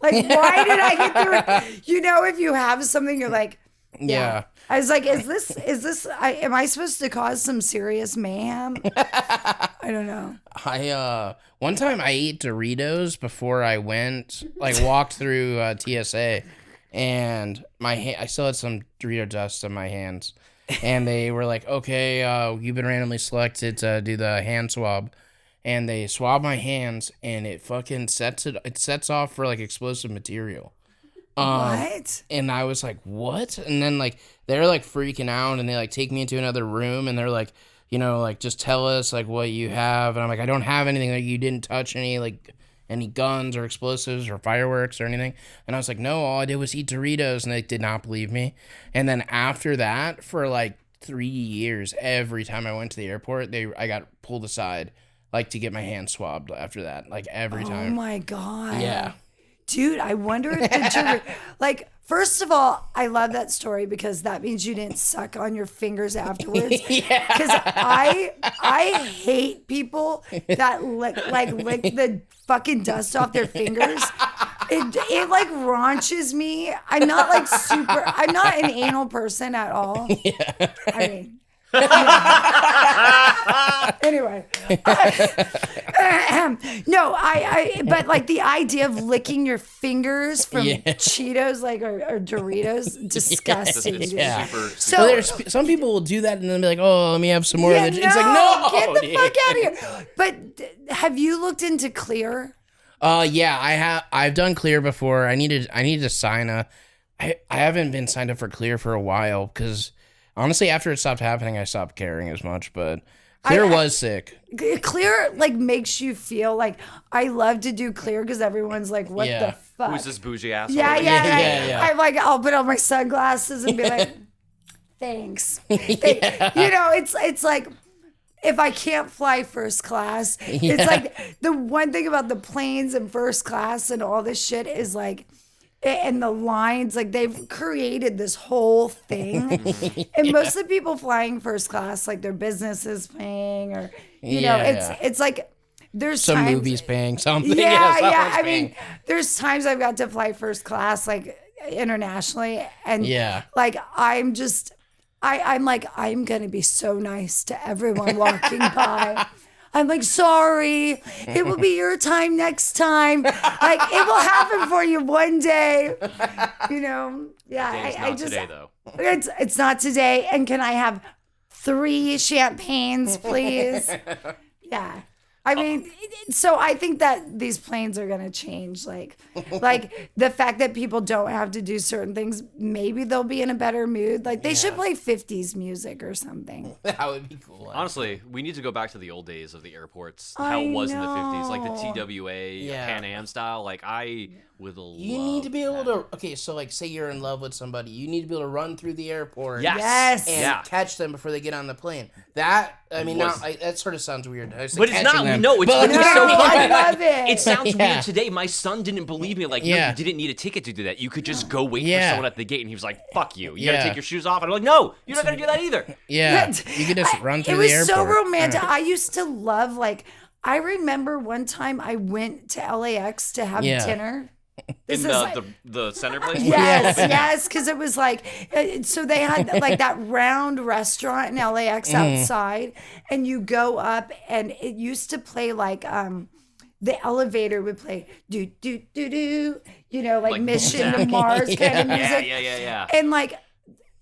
Like, why did I get through it? You know, if you have something, you're like, Yeah. I was like, am I supposed to cause some serious mayhem? I don't know. One time I ate Doritos before I went, like walked through TSA, and I still had some Dorito dust on my hands, and they were like, okay, you've been randomly selected to do the hand swab, and they swab my hands, and it fucking sets off for like explosive material. What? And I was like, what? And then like they're like freaking out, and they like take me into another room, and they're like, you know, like just tell us like what you have. And I'm like, I don't have anything. Like you didn't touch any guns or explosives or fireworks or anything. And I was like, no, all I did was eat Doritos, and they did not believe me. And then after that, for like 3 years, every time I went to the airport, I got pulled aside like to get my hand swabbed after that, like every time. Oh my God. Yeah. Dude, I wonder if the like, first of all, I love that story because that means you didn't suck on your fingers afterwards. Yeah. Because I hate people that lick the fucking dust off their fingers. It like raunches me. I'm not an anal person at all. Yeah. I mean, anyway. No, but like the idea of licking your fingers from Cheetos, like or Doritos, disgusting. It's dude. super, So Well, there's some people will do that and then be like, oh, let me have some more of it. It's like, no, get the dude. fuck out of here. But have you looked into Clear? Yeah, I've done Clear before. I need to sign I haven't been signed up for Clear for a while because honestly, after it stopped happening, I stopped caring as much. But Clear was sick. Clear like makes you feel like I love to do Clear because everyone's like, what the fuck? who's this bougie asshole? Yeah. I'm like, I'll put on my sunglasses and be like, thanks. You know, it's like if I can't fly first class, it's like the one thing about the planes and first class and all this shit is like, and the lines, like they've created this whole thing. And most of the people flying first class, like their business is paying or, you know, it's like there's Some times, movies paying something. Yeah. someone's I paying. mean, there's times I've got to fly first class, like internationally. And like, I'm like, I'm going to be so nice to everyone walking by. I'm like, sorry, it will be your time next time. Like, it will happen for you one day. You know? Yeah. It's not today, though. It's not today. And can I have 3 champagnes, please? Yeah. I mean, so I think that these planes are gonna change. Like the fact that people don't have to do certain things, maybe they'll be in a better mood. Like they should play 50s music or something. That would be cool. Honestly, we need to go back to the old days of the airports, how it was in the 50s, like the TWA, Pan Am style. Like I would love. You need to be able to. Okay, so like, say you're in love with somebody, you need to be able to run through the airport. Yes. And catch them before they get on the plane. That that sort of sounds weird. But it's not. Them. No, it's so I love it. It sounds weird today. My son didn't believe me. Like, no, you didn't need a ticket to do that. You could just go wait for someone at the gate, and he was like, "Fuck you! You gotta take your shoes off." And I'm like, "No, you're not gonna do that either." Yeah, you could just run through the airport. It was so romantic. I used to love, like, I remember one time I went to LAX to have dinner. In the center place? Yes, because it was like, so they had like that round restaurant in LAX outside, and you go up, and it used to play like, the elevator would play do do do do, you know, like Mission to Mars kind of music. Yeah. And like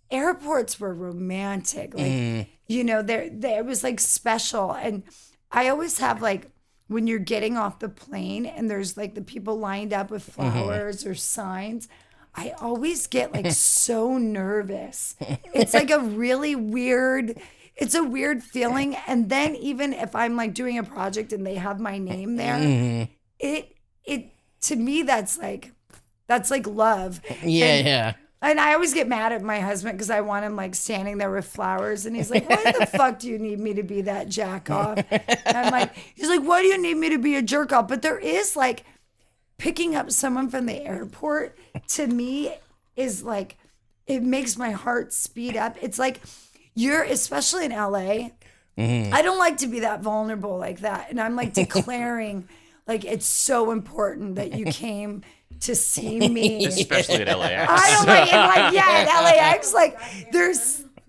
airports were romantic, like you know, there was like special, and I always have like, when you're getting off the plane and there's like the people lined up with flowers or signs, I always get like so nervous. It's like a really weird, it's a weird feeling. And then even if I'm like doing a project and they have my name there, it to me, that's like love. Yeah. And I always get mad at my husband because I want him like standing there with flowers, and he's like, "Why the fuck do you need me to be that jack off?" And I'm like, he's like, "Why do you need me to be a jerk off?" But there is like, picking up someone from the airport to me is like, it makes my heart speed up. It's like especially in LA. I don't like to be that vulnerable like that, and I'm like declaring like it's so important that you came to see me, especially at LAX. I don't like it. Like, at LAX, like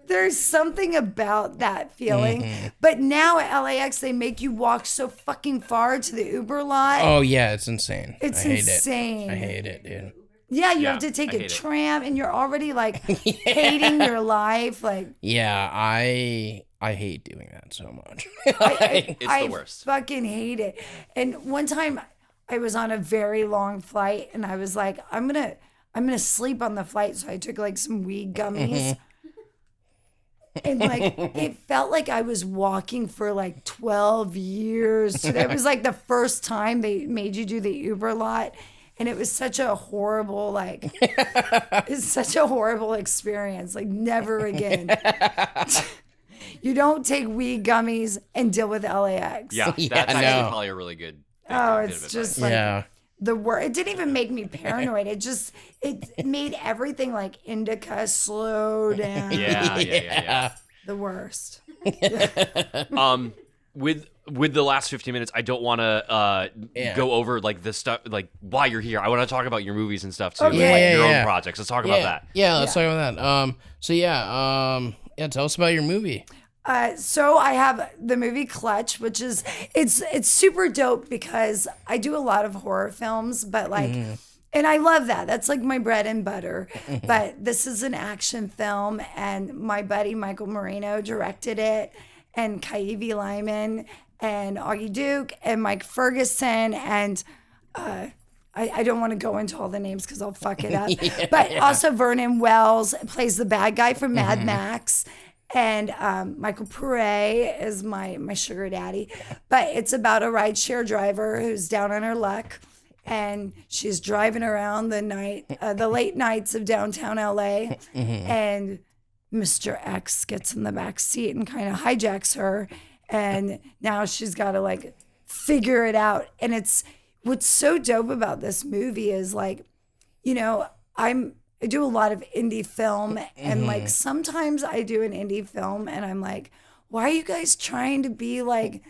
there's something about that feeling. But now at LAX, they make you walk so fucking far to the Uber lot. Oh yeah, it's insane. It's insane. I hate it, dude. Yeah, you have to take a tram, and you're already like hating your life. Like, yeah, I hate doing that so much. It's the worst. I fucking hate it. And one time, I was on a very long flight, and I was like, I'm gonna sleep on the flight. So I took like some weed gummies. And like, it felt like I was walking for like 12 years. So that was like the first time they made you do the Uber lot. And it was such a horrible, like, it's such a horrible experience. Like, never again. You don't take weed gummies and deal with LAX. Yeah, that's actually probably a really good. It's just like the word. It didn't even make me paranoid. It made everything like indica slow down. Yeah. The worst. With the last 15 minutes, I don't want to go over like the stuff, like why you're here. I want to talk about your movies and stuff too, like your own projects. Let's talk about that. Yeah, let's talk about that. Tell us about your movie. So I have the movie Clutch, which is it's super dope because I do a lot of horror films, but like, and I love that. That's like my bread and butter. But this is an action film, and my buddy Michael Moreno directed it, and Kaivi Lyman, and Augie Duke, and Mike Ferguson, and I don't want to go into all the names because I'll fuck it up. But also Vernon Wells plays the bad guy from Mad Max. And Michael Pure is my sugar daddy. But it's about a rideshare driver who's down on her luck. And she's driving around the late nights of downtown LA. And Mr. X gets in the back seat and kind of hijacks her. And now she's got to like figure it out. And what's so dope about this movie is like, you know, I do a lot of indie film, and like sometimes I do an indie film and I'm like, why are you guys trying to be like,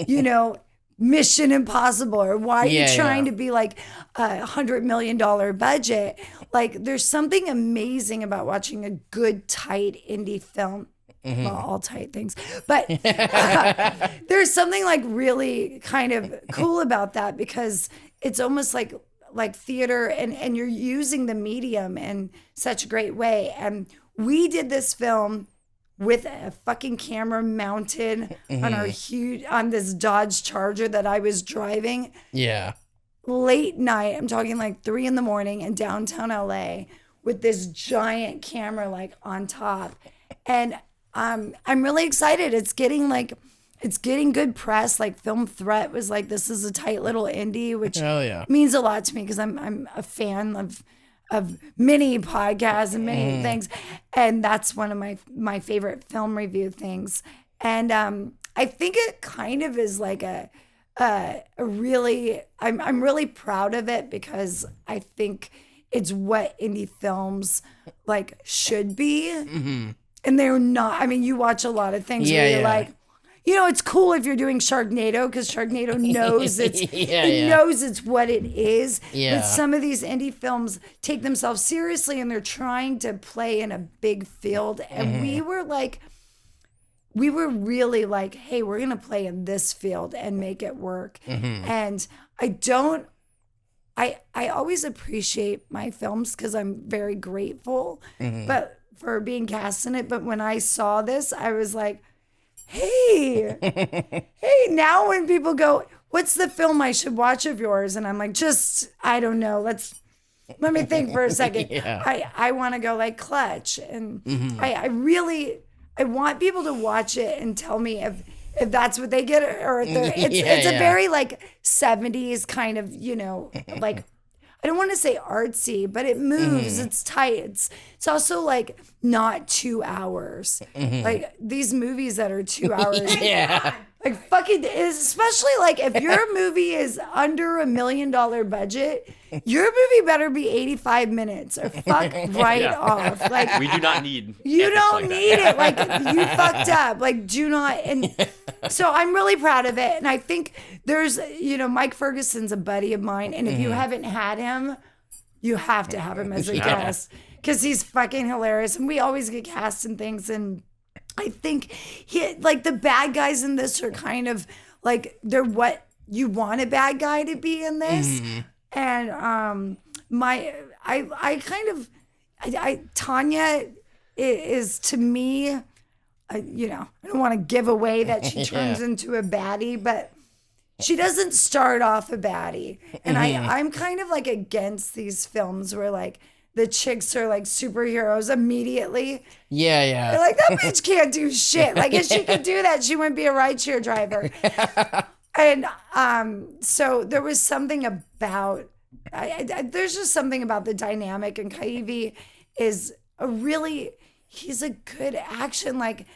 you know, Mission Impossible, or why are you trying to be like $100 million budget? Like, there's something amazing about watching a good, tight indie film. Well, all tight things, but there's something like really kind of cool about that, because it's almost like theater, and you're using the medium in such a great way. And we did this film with a fucking camera mounted on this Dodge Charger that I was driving. Yeah. Late night, I'm talking like 3 a.m. in downtown LA with this giant camera like on top. And I'm really excited. It's getting good press. Like Film Threat was like, this is a tight little indie, which Hell yeah. means a lot to me because I'm a fan of many podcasts and many things. And that's one of my favorite film review things. And I think it kind of is like a really, I'm really proud of it because I think it's what indie films like should be. And they're not, I mean, you watch a lot of things where you're like, you know, it's cool if you're doing Sharknado because Sharknado knows knows it's what it is. Yeah. But some of these indie films take themselves seriously and they're trying to play in a big field. And we were really like, hey, we're going to play in this field and make it work. And I always appreciate my films because I'm very grateful but for being cast in it. But when I saw this, I was like, hey, now when people go, what's the film I should watch of yours? And I'm like, I don't know. Let me think for a second. I want to go like Clutch. And I want people to watch it and tell me if that's what they get or if it's a very like 70s kind of, you know, like, I don't want to say artsy, but it moves. It's tight. It's also like not 2 hours. Like these movies that are 2 hours. Like fucking, especially like if your movie is under $1 million budget, your movie better be 85 minutes or fuck off. Like We do not need. you don't like need it. Like you fucked up. Like do not. And so I'm really proud of it. And I think there's, you know, Mike Ferguson's a buddy of mine. And if you haven't had him, you have to have him as a guest because he's fucking hilarious. And we always get cast in things. And I think like the bad guys in this are kind of like they're what you want a bad guy to be in this. And Tanya is to me, you know, I don't want to give away that she turns into a baddie, but she doesn't start off a baddie. And I'm kind of like against these films where like the chicks are like superheroes immediately. They're like, that bitch can't do shit. Like if she could do that, she wouldn't be a rideshare driver. And so there was something about, there's just something about the dynamic, and Kaivi is he's a good action, like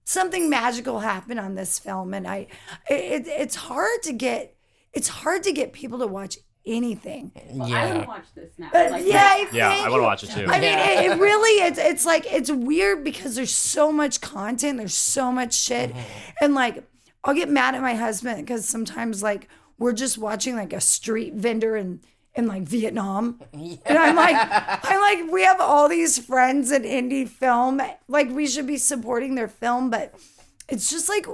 something magical happened on this film. And it's hard to get people to watch anything. Well, I want to watch this now. But like, I want to watch it too. I mean, it really, it's like, it's weird because there's so much content, there's so much shit. And like, I'll get mad at my husband because sometimes like we're just watching like a street vendor in like Vietnam. And I'm like, we have all these friends in indie film. Like we should be supporting their film, but it's just like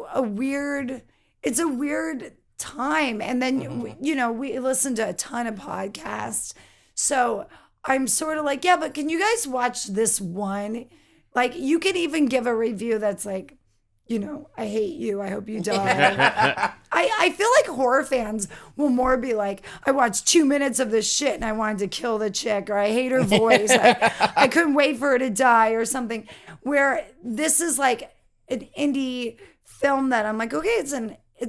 it's a weird time. And then, you know, we listen to a ton of podcasts. So I'm sort of like, yeah, but can you guys watch this one? Like you can even give a review that's like, you know, I hate you, I hope you die. I feel like horror fans will more be like, I watched 2 minutes of this shit and I wanted to kill the chick, or I hate her voice. I couldn't wait for her to die or something. Where this is like an indie film that I'm like, okay, it's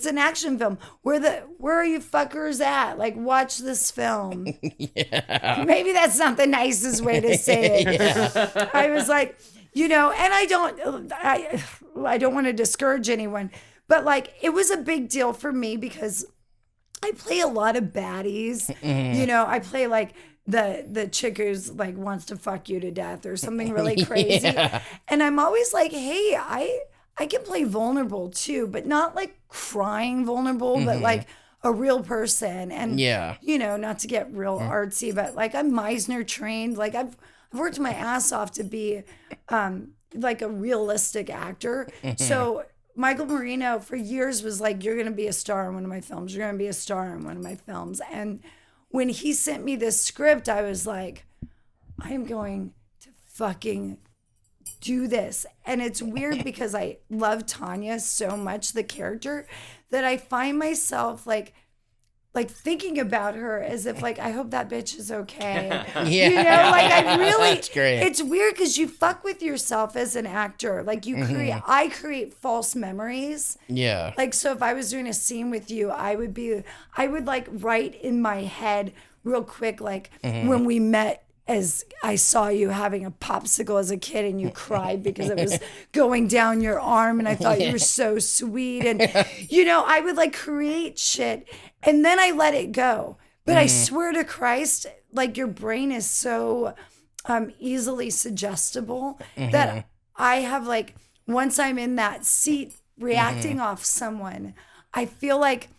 an action film. Where are you fuckers at? Like, watch this film. Maybe that's not the nicest way to say it. I was like, you know, and I don't want to discourage anyone, but like it was a big deal for me because I play a lot of baddies. You know, I play like the chick who's like wants to fuck you to death or something really crazy. And I'm always like, hey, I can play vulnerable too, but not like crying vulnerable, but like a real person. And you know, not to get real artsy, but like I'm Meisner trained. Like I've worked my ass off to be like a realistic actor. So Michael Marino for years was like, you're going to be a star in one of my films. You're going to be a star in one of my films. And when he sent me this script, I was like, I am going to fucking do this. And it's weird because I love Tanya so much, the character, that I find myself like thinking about her as if like, I hope that bitch is okay. Yeah. You know, like I really, That's great. it's weird because you fuck with yourself as an actor. Like you create, I create false memories. Yeah. Like, so if I was doing a scene with you, I would like write in my head real quick, like when we met, as I saw you having a popsicle as a kid and you cried because it was going down your arm and I thought you were so sweet. And, you know, I would like create shit and then I let it go. But I swear to Christ, like your brain is so easily suggestible that I have like, once I'm in that seat reacting off someone, I feel like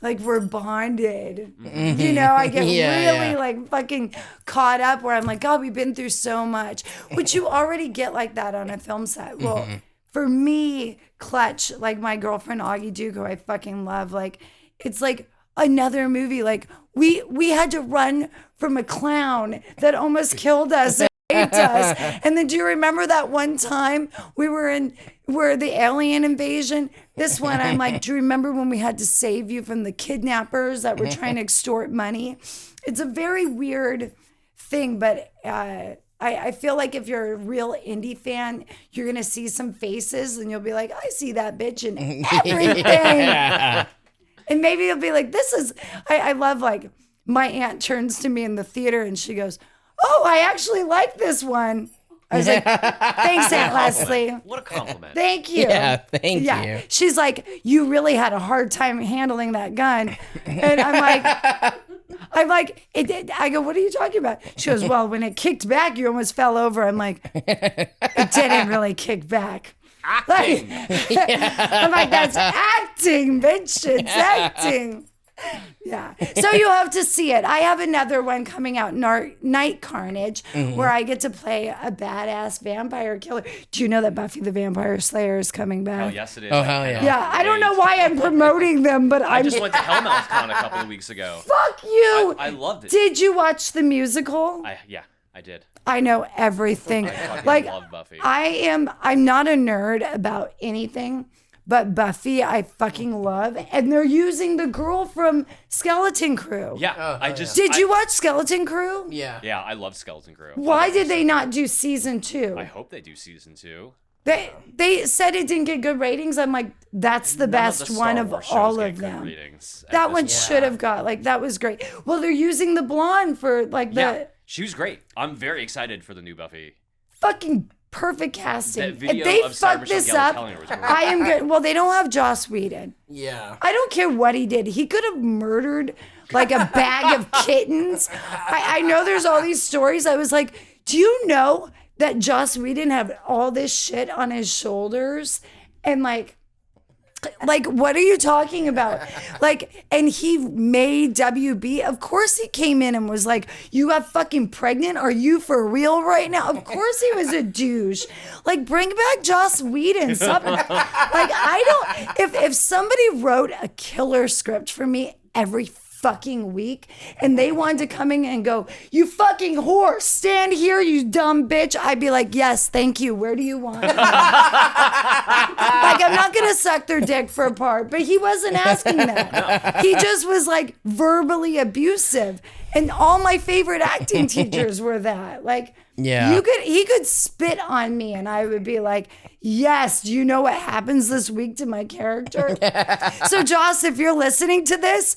we're bonded. You know, I get really like fucking caught up where I'm like, God, we've been through so much, which you already get like that on a film set. Well, for me, Clutch, like my girlfriend Augie Duke, who I fucking love, like it's like another movie. Like we had to run from a clown that almost killed us. Raped us. And then do you remember that one time we were the alien invasion? This one, I'm like, do you remember when we had to save you from the kidnappers that were trying to extort money? It's a very weird thing, but I feel like if you're a real indie fan, you're going to see some faces and you'll be like, I see that bitch in everything. And maybe you'll be like, this is, I love like, my aunt turns to me in the theater and she goes, oh, I actually like this one. I was like, thanks, Aunt Leslie. What a compliment. Thank you. Yeah, thank you. She's like, you really had a hard time handling that gun. And I go, what are you talking about? She goes, well, when it kicked back, you almost fell over. I'm like, it didn't really kick back. Acting. I'm like, that's acting, bitch. It's acting. Yeah. So you have to see it. I have another one coming out, Night Carnage, where I get to play a badass vampire killer. Do you know that Buffy the Vampire Slayer is coming back? Oh, yes, it is. Oh, hell yeah. Yeah, I don't know why I'm promoting them, but I just went to Hellmouth Con a couple of weeks ago. Fuck you. I loved it. Did you watch the musical? Yeah, I did. I know everything. I fucking Like, love Buffy. I'm not a nerd about anything, but Buffy I fucking love. And they're using the girl from Skeleton Crew. Yeah, Did you watch Skeleton Crew? Yeah. Yeah, I love Skeleton Crew. Why did they not do season 2? I hope they do season 2. They said it didn't get good ratings. I'm like, that's the best one of all of them. That one should have got, like, that was great. Well, they're using the blonde for, like, the she was great. I'm very excited for the new Buffy. fucking perfect casting. That video If they of Sarah fuck Michelle this Gellar up, telling her was great. I am good. Well, they don't have Joss Whedon. Yeah. I don't care what he did. He could have murdered like a bag of kittens. I know there's all these stories. I was like, do you know that Joss Whedon had all this shit on his shoulders? And like, what are you talking about? Like, and he made WB. Of course he came in and was like, you got fucking pregnant? Are you for real right now? Of course he was a douche. Like, bring back Joss Whedon. Stop. Like, I don't, if somebody wrote a killer script for me every fucking week and they wanted to come in and go, you fucking whore, stand here, you dumb bitch, I'd be like, yes, thank you, where do you want? Like, I'm not gonna suck their dick for a part, but he wasn't asking that. He just was like verbally abusive, and all my favorite acting teachers were that. Like, yeah, he could spit on me and I would be like, yes, do you know what happens this week to my character? So Joss, if you're listening to this,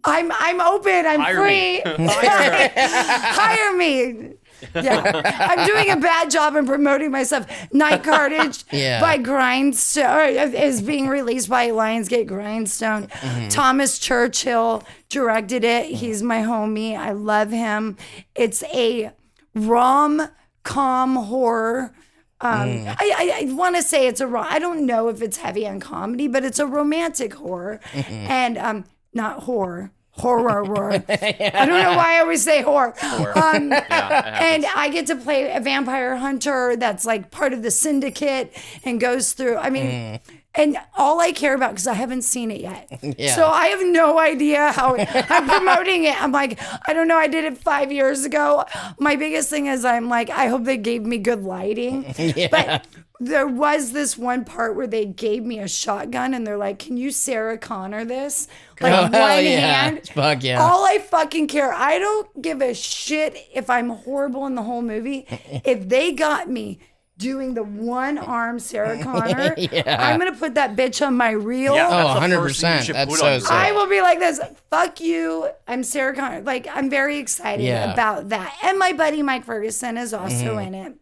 I'm open. I'm Hire free. me. Hire me. Yeah, I'm doing a bad job in promoting myself. Night Carnage by Grindstone is being released by Lionsgate Grindstone. Thomas Churchill directed it. He's my homie. I love him. It's a rom-com horror. I want to say it's I don't know if it's heavy on comedy, but it's a romantic horror. And not horror. I don't know why I always say horror. And I get to play a vampire hunter that's like part of the syndicate and goes through. I mean, And all I care about, because I haven't seen it yet. Yeah. So I have no idea how I'm promoting it. I'm like, I don't know. I did it 5 years ago. My biggest thing is I'm like, I hope they gave me good lighting. Yeah. But there was this one part where they gave me a shotgun and they're like, can you Sarah Connor this? Like Oh, one yeah. hand. Fuck yeah. All I fucking care. I don't give a shit if I'm horrible in the whole movie. If they got me doing the one arm Sarah Connor, Yeah. I'm going to put that bitch on my reel. Yeah, Oh, that's the first thing you 100%. should That's put so on your sick. I will be like this. Fuck you. I'm Sarah Connor. Like, I'm very excited Yeah. about that. And my buddy Mike Ferguson is also in it.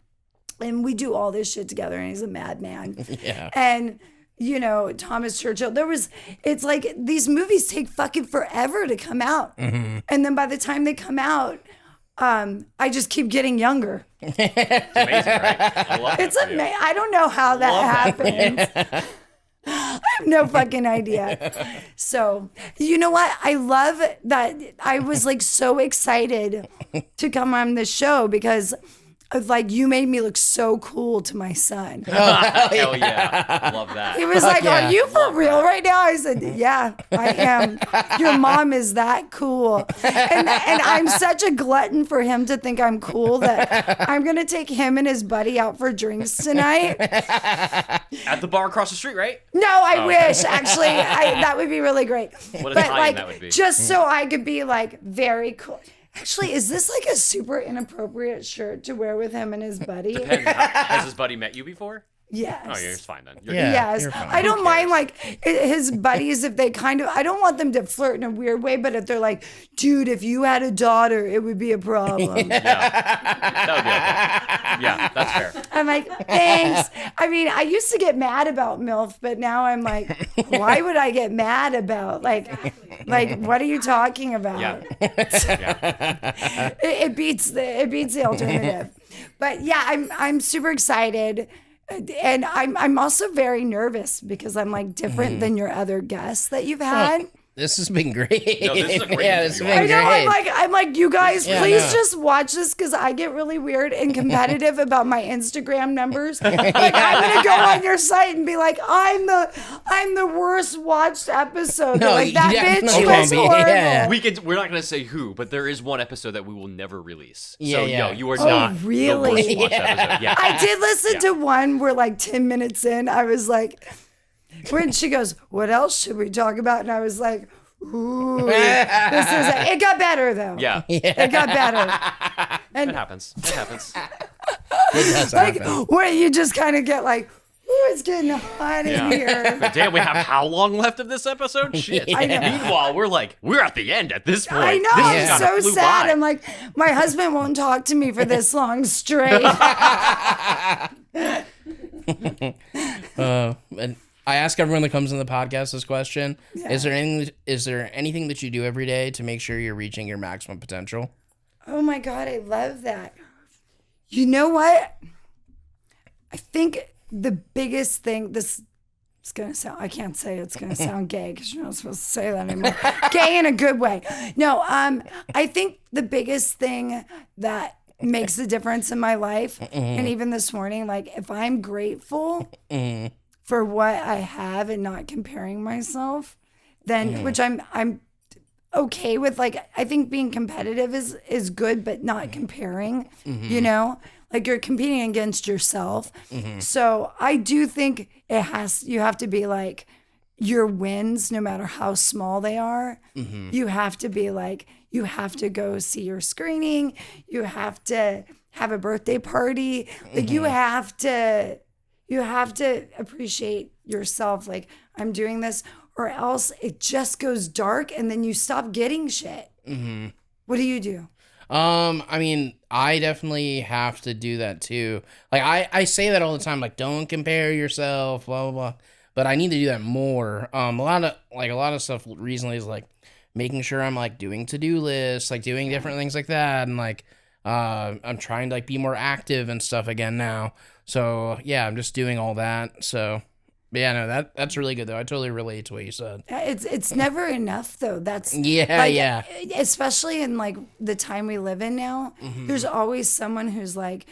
And we do all this shit together, and he's a madman. Yeah. And, you know, Thomas Churchill, it's like these movies take fucking forever to come out. And then by the time they come out, I just keep getting younger. It's amazing, right? I love that It's for you. amazing. I don't know how that Love that. happens. I have no fucking idea. So, you know what? I love that I was like so excited to come on the show because of like you made me look so cool to my son. Hell yeah. Love that. He was like, yeah. "Are you for real right now?" I said, "Yeah, I am. Your mom is that cool." And I'm such a glutton for him to think I'm cool that I'm gonna take him and his buddy out for drinks tonight. At the bar across the street, right? No, I Oh. wish actually. That would be really great. What a but time like, that would be. just so I could be like very cool. Actually, is this like a super inappropriate shirt to wear with him and his buddy? Has his buddy met you before? Yes. Oh, you're fine then. You're Yeah. Yes, you're fine. I don't Who mind cares? like his buddies if they kind of. I don't want them to flirt in a weird way, but if they're like, "Dude, if you had a daughter, it would be a problem." Yeah. That would be okay. Yeah, that's fair. I'm like, thanks. I mean, I used to get mad about MILF, but now I'm like, why would I get mad about like what are you talking about? Yeah. Yeah. It beats the alternative. But yeah, I'm super excited. And I'm also very nervous because I'm like different than your other guests that you've had. This has been great. No, this is a great Yeah, this has interview. been I know. great. I'm like, you guys, Yeah, please no. just watch this because I get really weird and competitive about my Instagram numbers. Like, I'm gonna go on your site and be like, I'm the worst watched episode. No, Like that you bitch definitely was won't be. horrible. Yeah. We're not gonna say who, but there is one episode that we will never release. Yeah, So yeah. no, you are Oh, not really? the worst watched episode. Yeah. I did listen Yeah. to one where like 10 minutes in, I was like, when she goes, "What else should we talk about?" And I was like, "Ooh, it got better though. Yeah. It got better." And It happens. It happens. It does like happen. where you just kind of get like, "Ooh, it's getting hot in Yeah. here." But damn, we have how long left of this episode? Shit. I know. Meanwhile, we're at the end at this point. I know. This I'm just kinda so flew sad. by. I'm like, my husband won't talk to me for this long straight. And I ask everyone that comes in the podcast this question: Is there anything that you do every day to make sure you're reaching your maximum potential? Oh my God, I love that. You know what? I think the biggest thing, this is going to sound, I can't say it's going to sound gay because you're not supposed to say that anymore. Gay in a good way. No, I think the biggest thing that makes the difference in my life, and even this morning, like if I'm grateful for what I have and not comparing myself, then, which I'm okay with, like I think being competitive is good, but not comparing, you know, like you're competing against yourself. So I do think you have to be like your wins, no matter how small they are, you have to be like, you have to go see your screening, you have to have a birthday party, like you have to appreciate yourself, like I'm doing this, or else it just goes dark and then you stop getting shit. What do you do? I mean, I definitely have to do that too. Like I say that all the time, like don't compare yourself, blah blah blah. But I need to do that more. A lot of stuff recently is like making sure I'm like doing to-do lists, like doing different things like that, and like I'm trying to like be more active and stuff again now. So yeah, I'm just doing all that. So yeah, no, that's really good though. I totally relate to what you said. It's never enough though. That's Yeah, like, yeah. Especially in like the time we live in now, there's always someone who's like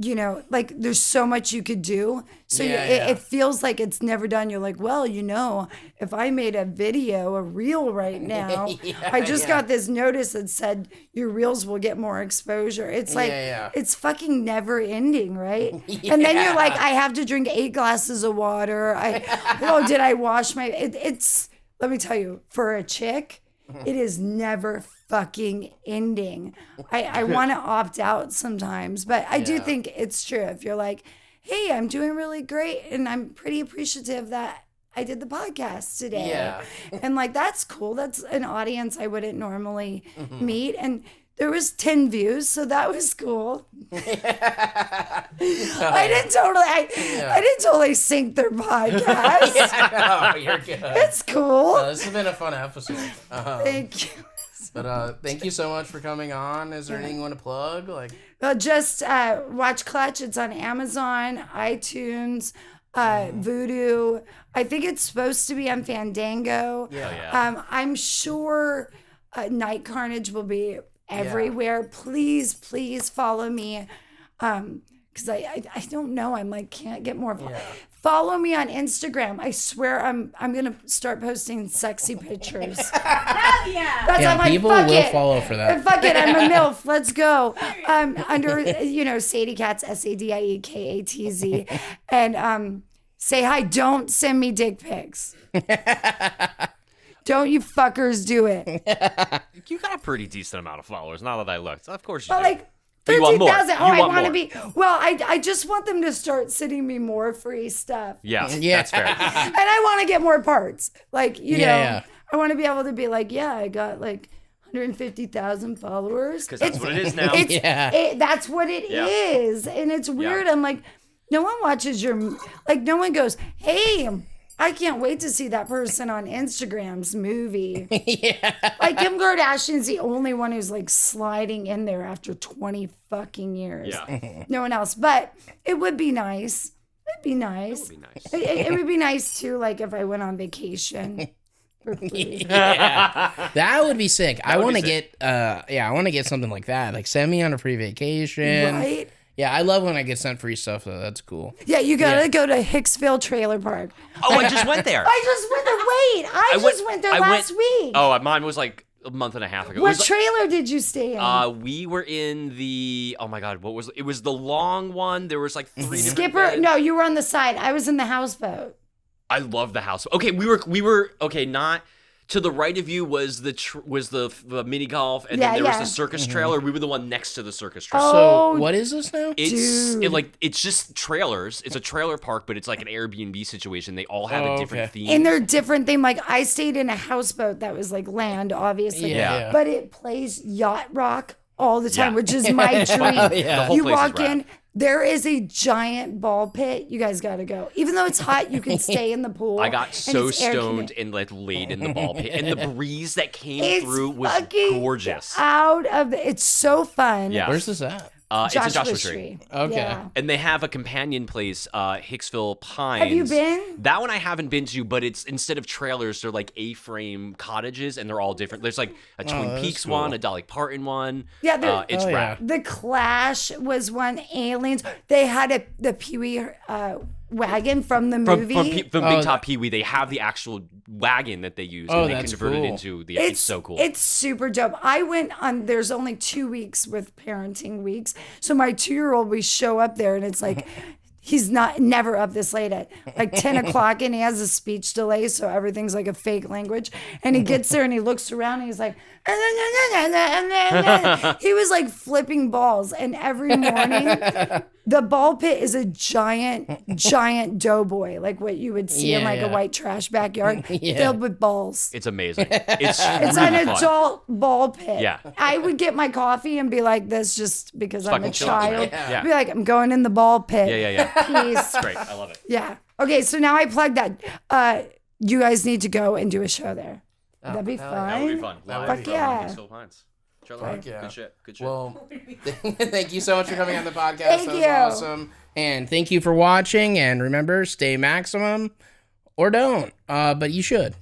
you know, like there's so much you could do. So it feels like it's never done. You're like, well, you know, if I made a reel right now, I just got this notice that said your reels will get more exposure. It's like, it's fucking never ending, right? And then you're like, I have to drink 8 glasses of water. Did I wash my, it's, let me tell you, for a chick, it is never fucking ending. I want to opt out sometimes, but I do think it's true. If you're like, hey, I'm doing really great and I'm pretty appreciative that I did the podcast today. Yeah. And like, that's cool. That's an audience I wouldn't normally meet. And there was 10 views, so that was cool. I didn't totally sync their podcast. No, you're good. It's cool. This has been a fun episode. Thank you. But thank you so much for coming on. Is there anything you want to plug? Like, just watch Clutch. It's on Amazon, iTunes, Vudu. I think it's supposed to be on Fandango. Yeah. I'm sure Night Carnage will be everywhere. Please follow me. Because I don't know. I'm like, can't get more. Follow me on Instagram. I swear I'm gonna start posting sexy pictures. Hell yeah! That's I'm like, people fuck will it. follow for that. Fuck it, I'm a MILF. Let's go. Under Sadie Katz, SADIEKATZ, and say hi. Don't send me dick pics. Don't you fuckers do it. You got a pretty decent amount of followers. Now that I looked, of course you But do. like. You want more. 13,000. Oh, You I want want to more. be. Well, I just want them to start sending me more free stuff. Yeah, that's fair. And I want to get more parts. Like, you know, I want to be able to be like, yeah, I got like 150,000 followers. Because that's what it is now. That's what it is. And it's weird. I'm like, no one watches your, like, no one goes, hey, I can't wait to see that person on Instagram's movie. Like Kim Kardashian's the only one who's like sliding in there after 20 fucking years. Yeah. No one else. But it would be nice. It'd be nice. It would be nice. It would be nice too, like if I went on vacation. For free. That would be sick. I want to sick. I want to get something like that. Like send me on a free vacation. Right? Yeah, I love when I get sent free stuff, though. That's cool. Yeah, you gotta go to Hicksville Trailer Park. Oh, I just went there. I just went there. Wait, I just went there last week. Oh, mine was like a month and a half ago. What trailer did you stay in? We were in the. Oh my God, what was it? Was the long one. There was like 3 different Skipper? beds. No, you were on the side. I was in the houseboat. I love the house. Okay, we were okay. Not to the right of you was the mini golf, and then there was the circus trailer. We were the one next to the circus trailer. Oh, So what is this now? It's just trailers. It's a trailer park, but it's like an Airbnb situation. They all have a different theme. and they're different theme. Like I stayed in a houseboat that was like land, obviously. Yeah. But it plays yacht rock all the time, which is my dream. The whole You place is walk rad. in. There is a giant ball pit. You guys got to go. Even though it's hot, you can stay in the pool. I got and so it's air stoned and like laid in the ball pit, and the breeze that came It's through was fucking gorgeous. It's so fun. Yeah. Where's this at? It's in Joshua Tree. Okay. Yeah. And they have a companion place, Hicksville Pines. Have you been? That one I haven't been to, but it's instead of trailers, they're like A-frame cottages, and they're all different. There's like a Twin Peaks cool. one, a Dolly Parton one. Yeah, it's rad. The Clash was one. Aliens. They had the Pee-wee wagon from the movie. From Big Top Pee Wee, they have the actual wagon that they use, and they that's converted cool. into the. It's so cool. It's super dope. I went on. There's only 2 weeks with parenting weeks, so my 2-year-old, we show up there, and it's like. He's never up this late at like 10 o'clock, and he has a speech delay, so everything's like a fake language. And he gets there and he looks around and he's like, he was like flipping balls. And every morning, the ball pit is a giant doughboy, like what you would see in like a white trash backyard filled with balls. It's amazing. It's It's really an fun. adult ball pit. Yeah. I would get my coffee and be like this just because I'm a fucking chill. child. Yeah. Be like, I'm going in the ball pit. Yeah. Peace. Great, I love it. Yeah. Okay, so now I plugged that. You guys need to go and do a show there. That'd be fun. That would be fun. Fuck yeah. Hicksville Pines. Fuck yeah. Good shit. Well, thank you so much for coming on the podcast. Thank that was you. awesome. And thank you for watching. And remember, stay maximum or don't. But you should.